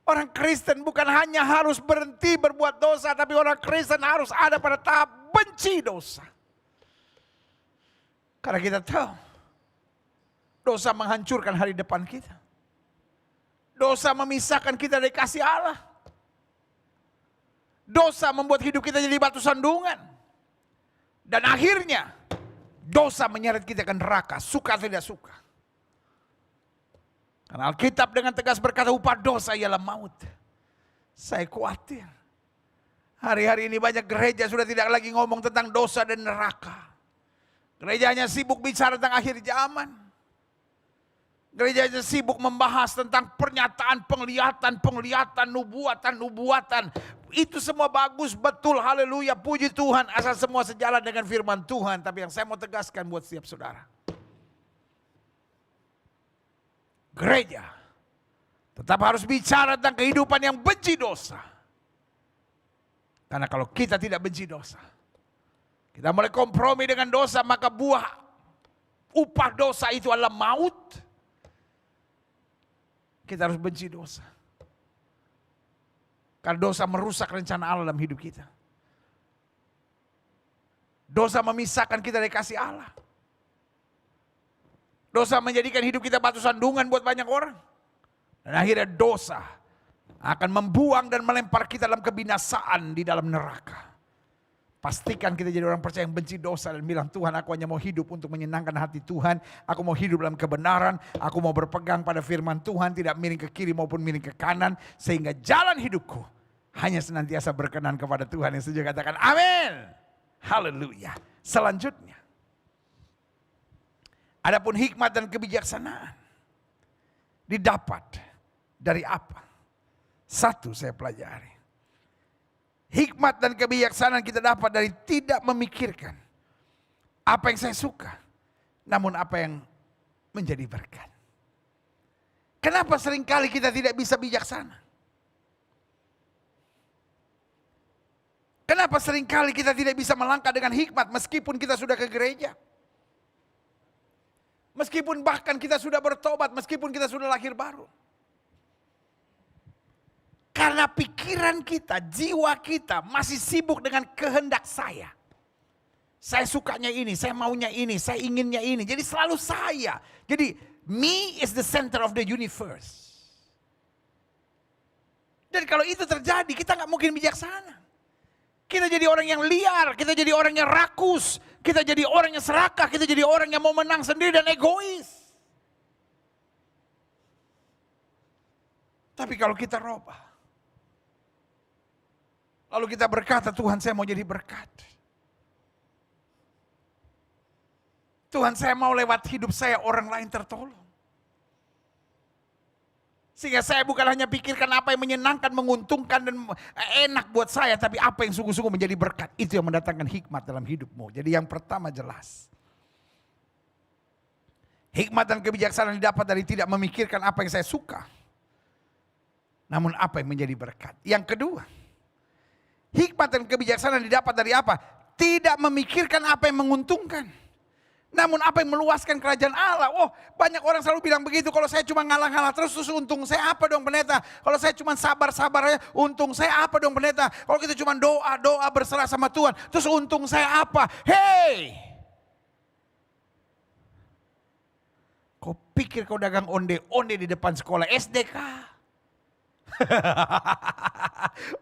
Orang Kristen bukan hanya harus berhenti berbuat dosa, tapi orang Kristen harus ada pada tahap benci dosa. Karena kita tahu dosa menghancurkan hari depan kita. Dosa memisahkan kita dari kasih Allah. Dosa membuat hidup kita jadi batu sandungan. Dan akhirnya dosa menyeret kita ke neraka, suka atau tidak suka. Karena Alkitab dengan tegas berkata upah dosa ialah maut. Saya khawatir. Hari-hari ini banyak gereja sudah tidak lagi ngomong tentang dosa dan neraka. Gerejanya sibuk bicara tentang akhir zaman. Gerejanya sibuk membahas tentang pernyataan, penglihatan, nubuatan. Itu semua bagus, betul, haleluya, puji Tuhan. Asal semua sejalan dengan firman Tuhan. Tapi yang saya mau tegaskan buat setiap saudara. Gereja tetap harus bicara tentang kehidupan yang benci dosa. Karena kalau kita tidak benci dosa, kita mulai kompromi dengan dosa, maka upah dosa itu adalah maut. Kita harus benci dosa. Karena dosa merusak rencana Allah dalam hidup kita. Dosa memisahkan kita dari kasih Allah. Dosa menjadikan hidup kita batu sandungan buat banyak orang. Dan akhirnya dosa akan membuang dan melempar kita dalam kebinasaan di dalam neraka. Pastikan kita jadi orang percaya yang benci dosa dan bilang, Tuhan, aku hanya mau hidup untuk menyenangkan hati Tuhan. Aku mau hidup dalam kebenaran. Aku mau berpegang pada firman Tuhan, tidak miring ke kiri maupun miring ke kanan. Sehingga jalan hidupku hanya senantiasa berkenan kepada Tuhan. Yang setuju katakan amin. Haleluya. Selanjutnya, adapun hikmat dan kebijaksanaan didapat dari apa? Satu saya pelajari. Hikmat dan kebijaksanaan kita dapat dari tidak memikirkan apa yang saya suka, namun apa yang menjadi berkat. Kenapa seringkali kita tidak bisa bijaksana? Kenapa seringkali kita tidak bisa melangkah dengan hikmat meskipun kita sudah ke gereja? Meskipun bahkan kita sudah bertobat, meskipun kita sudah lahir baru. Karena pikiran kita, jiwa kita masih sibuk dengan kehendak saya. Saya sukanya ini, saya maunya ini, saya inginnya ini. Jadi selalu saya. Jadi me is the center of the universe. Dan kalau itu terjadi, kita nggak mungkin bijaksana. Kita jadi orang yang liar, kita jadi orang yang rakus, kita jadi orang yang serakah, kita jadi orang yang mau menang sendiri dan egois. Tapi kalau kita robah, lalu kita berkata, Tuhan, saya mau jadi berkat. Tuhan, saya mau lewat hidup saya orang lain tertolong. Sehingga saya bukan hanya pikirkan apa yang menyenangkan, menguntungkan dan enak buat saya, tapi apa yang sungguh-sungguh menjadi berkat. Itu yang mendatangkan hikmat dalam hidupmu. Jadi yang pertama jelas. Hikmat dan kebijaksanaan didapat dari tidak memikirkan apa yang saya suka, namun apa yang menjadi berkat. Yang kedua, hikmat dan kebijaksanaan didapat dari apa? Tidak memikirkan apa yang menguntungkan, Namun apa yang meluaskan kerajaan Allah? Oh, banyak orang selalu bilang begitu. Kalau saya cuma ngalah-ngalah terus untung saya apa dong pendeta? Kalau saya cuma sabar-sabar aja, untung saya apa dong pendeta? Kalau kita cuma doa-doa berserah sama Tuhan, terus untung saya apa? Hey! Kau pikir kau dagang onde-onde di depan sekolah SD kah?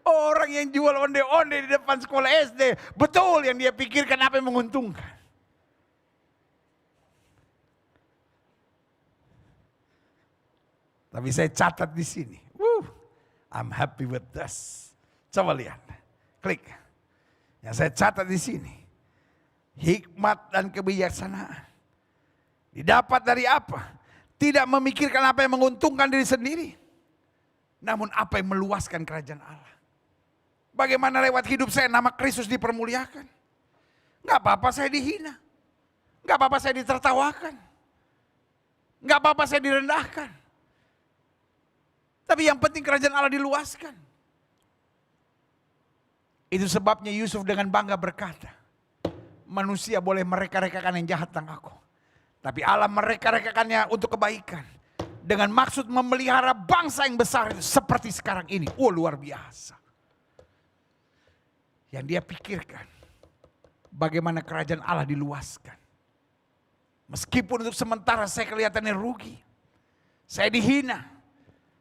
Orang yang jual onde-onde di depan sekolah SD, betul yang dia pikirkan apa yang menguntungkan. Tapi saya catat di sini. I'm happy with this. Coba lihat. Klik. Yang saya catat di sini. Hikmat dan kebijaksanaan. Didapat dari apa? Tidak memikirkan apa yang menguntungkan diri sendiri. Namun apa yang meluaskan kerajaan Allah. Bagaimana lewat hidup saya nama Kristus dipermuliakan. Gak apa-apa saya dihina. Gak apa-apa saya ditertawakan. Gak apa-apa saya direndahkan. Tapi yang penting kerajaan Allah diluaskan. Itu sebabnya Yusuf dengan bangga berkata, manusia boleh mereka-rekakan yang jahat tentang aku. Tapi Allah mereka-rekakannya untuk kebaikan. Dengan maksud memelihara bangsa yang besar itu seperti sekarang ini. Luar biasa. Yang dia pikirkan, bagaimana kerajaan Allah diluaskan. Meskipun untuk sementara saya kelihatannya rugi. Saya dihina.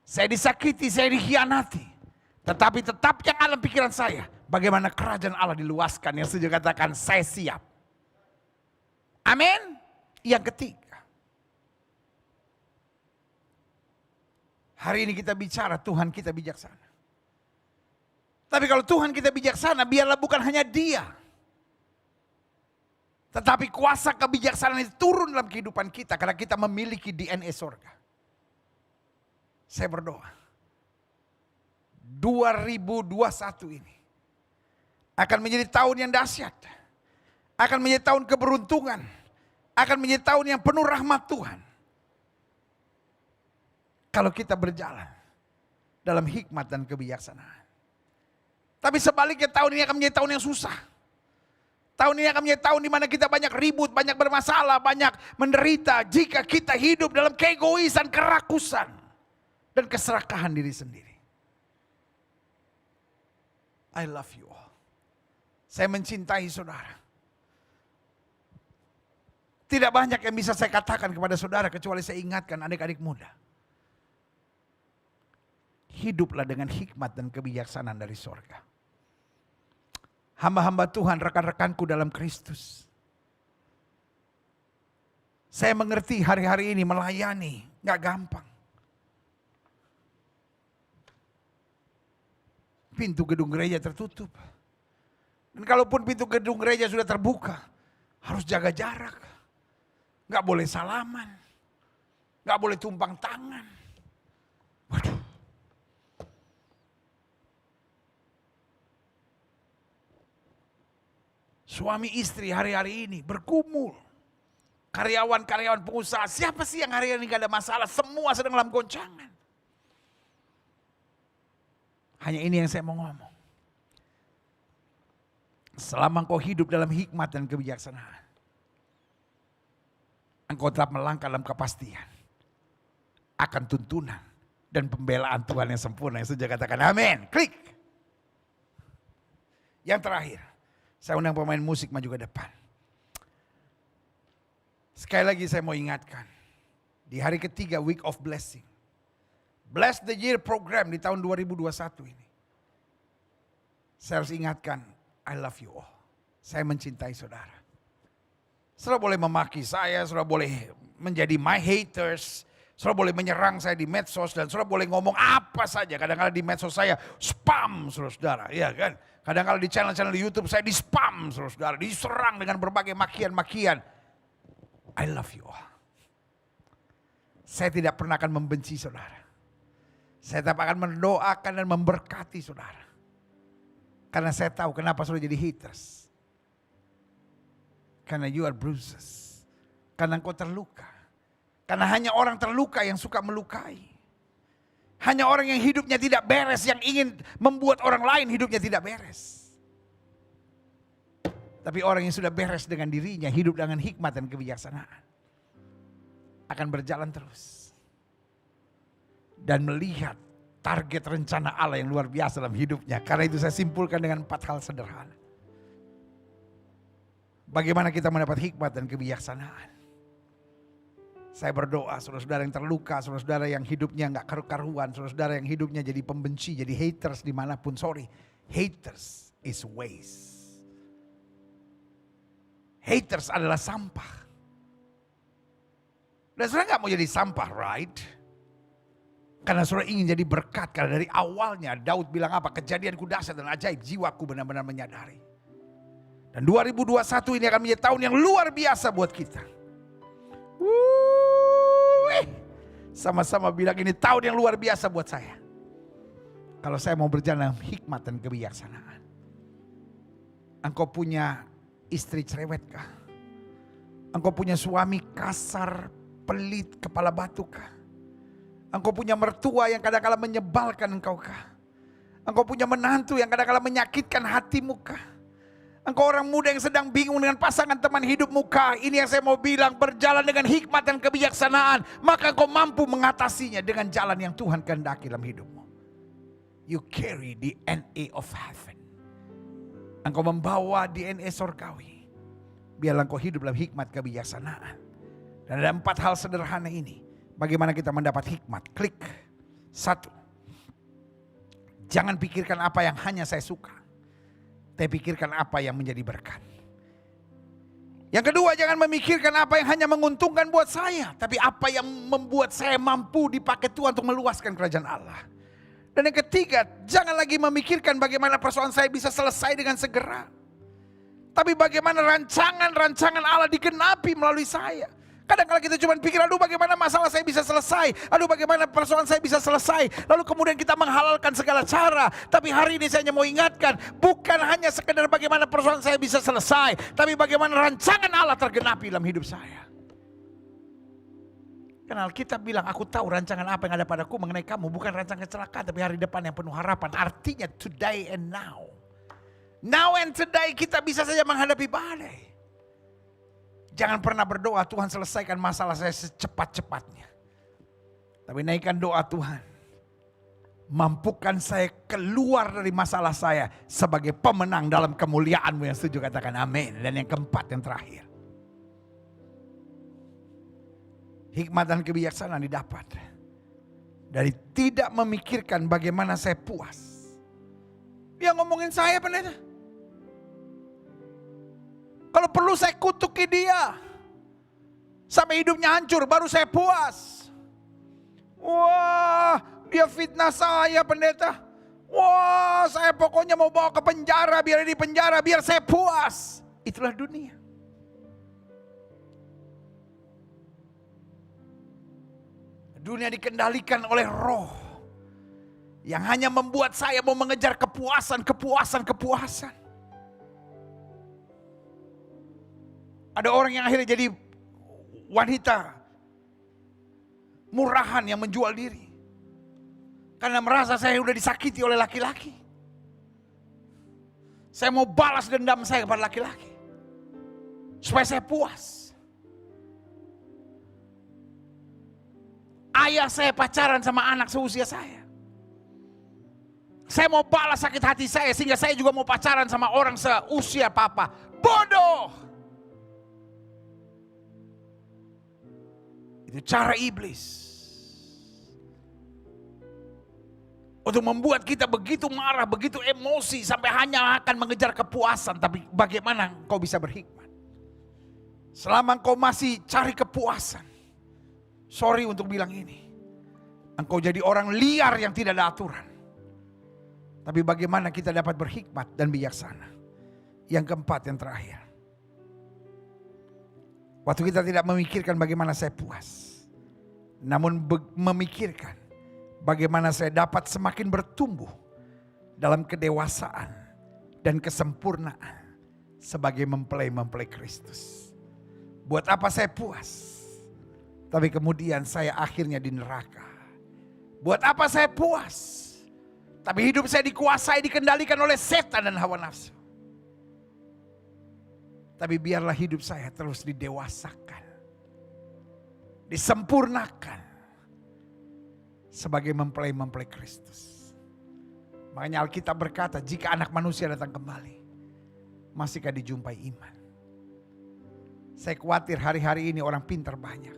Saya disakiti, saya dikhianati. Tetapi tetap yang alam pikiran saya. Bagaimana kerajaan Allah diluaskan. Yang setuju katakan saya siap. Amin. Yang ketiga. Hari ini kita bicara Tuhan kita bijaksana. Tapi kalau Tuhan kita bijaksana biarlah bukan hanya Dia. Tetapi kuasa kebijaksanaan itu turun dalam kehidupan kita. Karena kita memiliki DNA surga. Saya berdoa, 2021 ini akan menjadi tahun yang dahsyat, akan menjadi tahun keberuntungan, akan menjadi tahun yang penuh rahmat Tuhan. Kalau kita berjalan dalam hikmat dan kebijaksanaan. Tapi sebaliknya tahun ini akan menjadi tahun yang susah. Tahun ini akan menjadi tahun di mana kita banyak ribut, banyak bermasalah, banyak menderita jika kita hidup dalam keegoisan, kerakusan. Dan keserakahan diri sendiri. I love you all. Saya mencintai saudara. Tidak banyak yang bisa saya katakan kepada saudara kecuali saya ingatkan adik-adik muda. Hiduplah dengan hikmat dan kebijaksanaan dari sorga. Hamba-hamba Tuhan, rekan-rekanku dalam Kristus. Saya mengerti hari-hari ini melayani gak gampang. Pintu gedung gereja tertutup. Dan kalaupun pintu gedung gereja sudah terbuka, harus jaga jarak. Gak boleh salaman. Gak boleh tumpang tangan. Waduh. Suami istri hari-hari ini bergumul. Karyawan-karyawan pengusaha, siapa sih yang hari-hari ini gak ada masalah? Semua sedang dalam goncangan. Hanya ini yang saya mau ngomong. Selama engkau hidup dalam hikmat dan kebijaksanaan, engkau tetap melangkah dalam kepastian akan tuntunan dan pembelaan Tuhan yang sempurna. Yang sudah katakan amin. Klik. Yang terakhir, saya undang pemain musik maju ke depan. Sekali lagi saya mau ingatkan, di hari ketiga Week of Blessing, Bless the Year program di tahun 2021 ini. Saya harus ingatkan, I love you all. Saya mencintai saudara. Saudara boleh memaki saya, saudara boleh menjadi my haters, saudara boleh menyerang saya di medsos, dan saudara boleh ngomong apa saja. Kadang-kadang di medsos saya spam saudara-saudara, ya kan. Kadang-kadang di channel-channel di YouTube saya di spam saudara-saudara, diserang dengan berbagai makian-makian. I love you all. Saya tidak pernah akan membenci saudara. Saya tetap akan mendoakan dan memberkati saudara. Karena saya tahu kenapa saudara jadi haters. Karena you are bruises. Karena engkau terluka. Karena hanya orang terluka yang suka melukai. Hanya orang yang hidupnya tidak beres yang ingin membuat orang lain hidupnya tidak beres. Tapi orang yang sudah beres dengan dirinya, hidup dengan hikmat dan kebijaksanaan, akan berjalan terus. Dan melihat target rencana Allah yang luar biasa dalam hidupnya. Karena itu saya simpulkan dengan 4 hal sederhana. Bagaimana kita mendapat hikmat dan kebijaksanaan. Saya berdoa saudara-saudara yang terluka, saudara-saudara yang hidupnya gak karu-karuan, saudara-saudara yang hidupnya jadi pembenci, jadi haters dimanapun. Haters is waste. Haters adalah sampah. Dan saudara gak mau jadi sampah, right? Karena saudara ingin jadi berkat. Karena dari awalnya Daud bilang apa? Kejadianku dahsyat dan ajaib, jiwaku benar-benar menyadari. Dan 2021 ini akan menjadi tahun yang luar biasa buat kita. Sama-sama bilang ini tahun yang luar biasa buat saya. Kalau saya mau berjalan dalam hikmat dan kebijaksanaan. Engkau punya istri cerewetkah? Engkau punya suami kasar, pelit, kepala batukah? Engkau punya mertua yang kadang-kadang menyebalkan engkaukah? Engkau punya menantu yang kadang-kadang menyakitkan hatimukah? Engkau orang muda yang sedang bingung dengan pasangan teman hidupmu kah? Ini yang saya mau bilang, berjalan dengan hikmat dan kebijaksanaan, maka engkau mampu mengatasinya dengan jalan yang Tuhan kehendaki dalam hidupmu. You carry DNA of heaven. Engkau membawa DNA surgawi. Biarlah engkau hidup dalam hikmat kebijaksanaan. Dan ada 4 hal sederhana ini. Bagaimana kita mendapat hikmat? Klik. 1. Jangan pikirkan apa yang hanya saya suka. Tapi pikirkan apa yang menjadi berkat. Yang kedua, jangan memikirkan apa yang hanya menguntungkan buat saya. Tapi apa yang membuat saya mampu dipakai Tuhan untuk meluaskan kerajaan Allah. Dan yang ketiga, jangan lagi memikirkan bagaimana persoalan saya bisa selesai dengan segera. Tapi bagaimana rancangan-rancangan Allah digenapi melalui saya. Kadang-kadang kita cuma pikir, aduh bagaimana masalah saya bisa selesai. Aduh bagaimana persoalan saya bisa selesai. Lalu kemudian kita menghalalkan segala cara. Tapi hari ini saya hanya mau ingatkan, bukan hanya sekedar bagaimana persoalan saya bisa selesai. Tapi bagaimana rancangan Allah tergenapi dalam hidup saya. Karena Alkitab bilang, aku tahu rancangan apa yang ada padaku mengenai kamu. Bukan rancangan kecelakaan, tapi hari depan yang penuh harapan. Artinya today and now. Now and today kita bisa saja menghadapi badai. Jangan pernah berdoa, Tuhan selesaikan masalah saya secepat-cepatnya. Tapi naikkan doa, Tuhan, mampukan saya keluar dari masalah saya sebagai pemenang dalam kemuliaan-Mu. Yang setuju katakan amin. Dan yang keempat, yang terakhir, hikmat dan kebijaksanaan didapat dari tidak memikirkan bagaimana saya puas. Dia ngomongin saya pendeta. Kalau perlu saya kutuki dia sampai hidupnya hancur baru saya puas. Wah, dia fitnah saya pendeta. Wah, saya pokoknya mau bawa ke penjara, biar di penjara biar saya puas. Itulah dunia. Dunia dikendalikan oleh roh yang hanya membuat saya mau mengejar kepuasan. Ada orang yang akhirnya jadi wanita murahan yang menjual diri. Karena merasa saya udah disakiti oleh laki-laki. Saya mau balas dendam saya kepada laki-laki. Supaya saya puas. Ayah saya pacaran sama anak seusia saya. Saya mau balas sakit hati saya sehingga saya juga mau pacaran sama orang seusia papa. Bodoh. Itu cara iblis untuk membuat kita begitu marah, begitu emosi sampai hanya akan mengejar kepuasan. Tapi bagaimana engkau bisa berhikmat? Selama engkau masih cari kepuasan, sorry untuk bilang ini, engkau jadi orang liar yang tidak ada aturan. Tapi bagaimana kita dapat berhikmat dan bijaksana? Yang keempat, yang terakhir, waktu kita tidak memikirkan bagaimana saya puas, namun memikirkan bagaimana saya dapat semakin bertumbuh dalam kedewasaan dan kesempurnaan sebagai mempelai Kristus. Buat apa saya puas, tapi kemudian saya akhirnya di neraka? Buat apa saya puas, tapi hidup saya dikuasai, dikendalikan oleh setan dan hawa nafsu? Tapi biarlah hidup saya terus didewasakan, disempurnakan sebagai mempelai-mempelai Kristus. Makanya Alkitab berkata, jika anak manusia datang kembali, masihkah dijumpai iman? Saya khawatir hari-hari ini orang pintar banyak.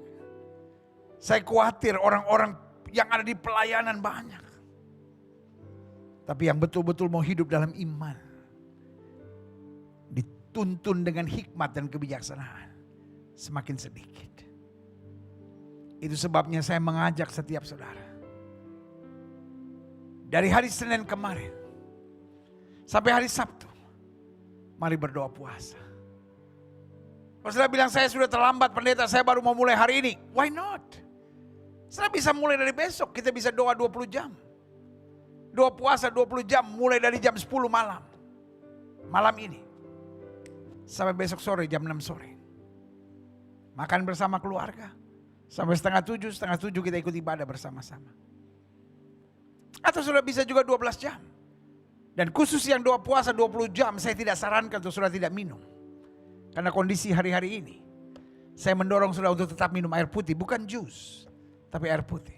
Saya khawatir orang-orang yang ada di pelayanan banyak. Tapi yang betul-betul mau hidup dalam iman, dituntun dengan hikmat dan kebijaksanaan, semakin sedikit. Itu sebabnya saya mengajak setiap saudara. Dari hari Senin kemarin sampai hari Sabtu, mari berdoa puasa. Kalau saudara bilang saya sudah terlambat pendeta, saya baru mau mulai hari ini. Why not? Saudara bisa mulai dari besok, kita bisa doa 20 jam. Doa puasa 20 jam mulai dari jam 10 malam. Malam ini. Sampai besok sore jam 6 sore. Makan bersama keluarga. Sampai setengah 7 kita ikut ibadah bersama-sama. Atau sudah bisa juga 12 jam. Dan khusus yang doa puasa 20 jam saya tidak sarankan untuk saudara tidak minum. Karena kondisi hari-hari ini. Saya mendorong saudara untuk tetap minum air putih. Bukan jus, tapi air putih.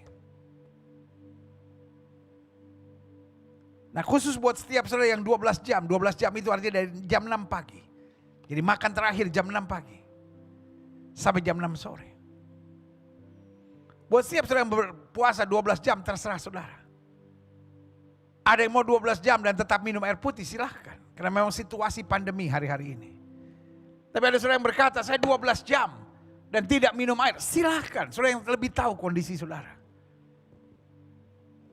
Nah khusus buat setiap saudara yang 12 jam. 12 jam itu artinya dari jam 6 pagi. Jadi makan terakhir jam 6 pagi. Sampai jam 6 sore. Buat setiap saudara yang berpuasa 12 jam terserah saudara. Ada yang mau 12 jam dan tetap minum air putih silahkan. Karena memang situasi pandemi hari-hari ini. Tapi ada saudara yang berkata saya 12 jam dan tidak minum air. Silahkan, saudara yang lebih tahu kondisi saudara.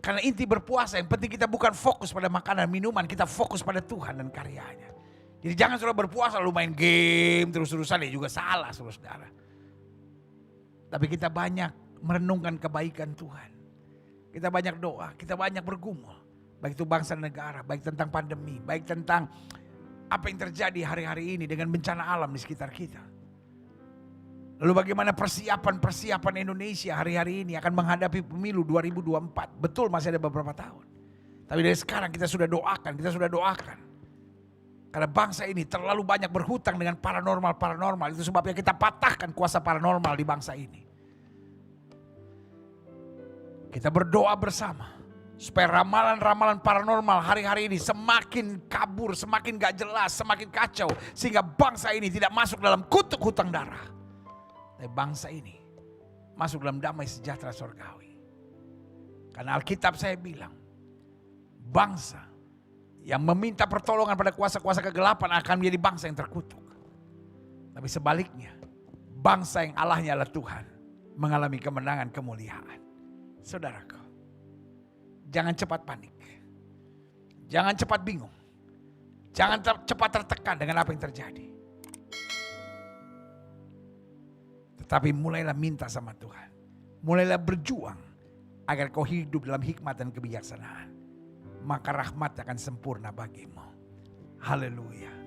Karena inti berpuasa yang penting kita bukan fokus pada makanan minuman. Kita fokus pada Tuhan dan karyanya. Jadi jangan saudara berpuasa lalu main game terus-terusan, ya juga salah saudara. Tapi kita banyak merenungkan kebaikan Tuhan. Kita banyak doa, kita banyak bergumul. Baik itu bangsa dan negara, baik tentang pandemi, baik tentang apa yang terjadi hari-hari ini dengan bencana alam di sekitar kita. Lalu bagaimana persiapan Indonesia hari-hari ini akan menghadapi pemilu 2024. Betul masih ada beberapa tahun. Tapi dari sekarang kita sudah doakan. Karena bangsa ini terlalu banyak berhutang dengan paranormal. Itu sebabnya kita patahkan kuasa paranormal di bangsa ini. Kita berdoa bersama. Supaya ramalan-ramalan paranormal hari-hari ini semakin kabur, semakin gak jelas, semakin kacau. Sehingga bangsa ini tidak masuk dalam kutuk hutang darah. Tapi bangsa ini masuk dalam damai sejahtera surgawi. Karena Alkitab saya bilang, bangsa yang meminta pertolongan pada kuasa-kuasa kegelapan akan menjadi bangsa yang terkutuk. Tapi sebaliknya, bangsa yang Allahnya adalah Tuhan mengalami kemenangan kemuliaan. Saudaraku, jangan cepat panik. Jangan cepat bingung. Jangan cepat tertekan dengan apa yang terjadi. Tetapi mulailah minta sama Tuhan. Mulailah berjuang agar kau hidup dalam hikmat dan kebijaksanaan. Maka rahmat akan sempurna bagimu. Haleluya.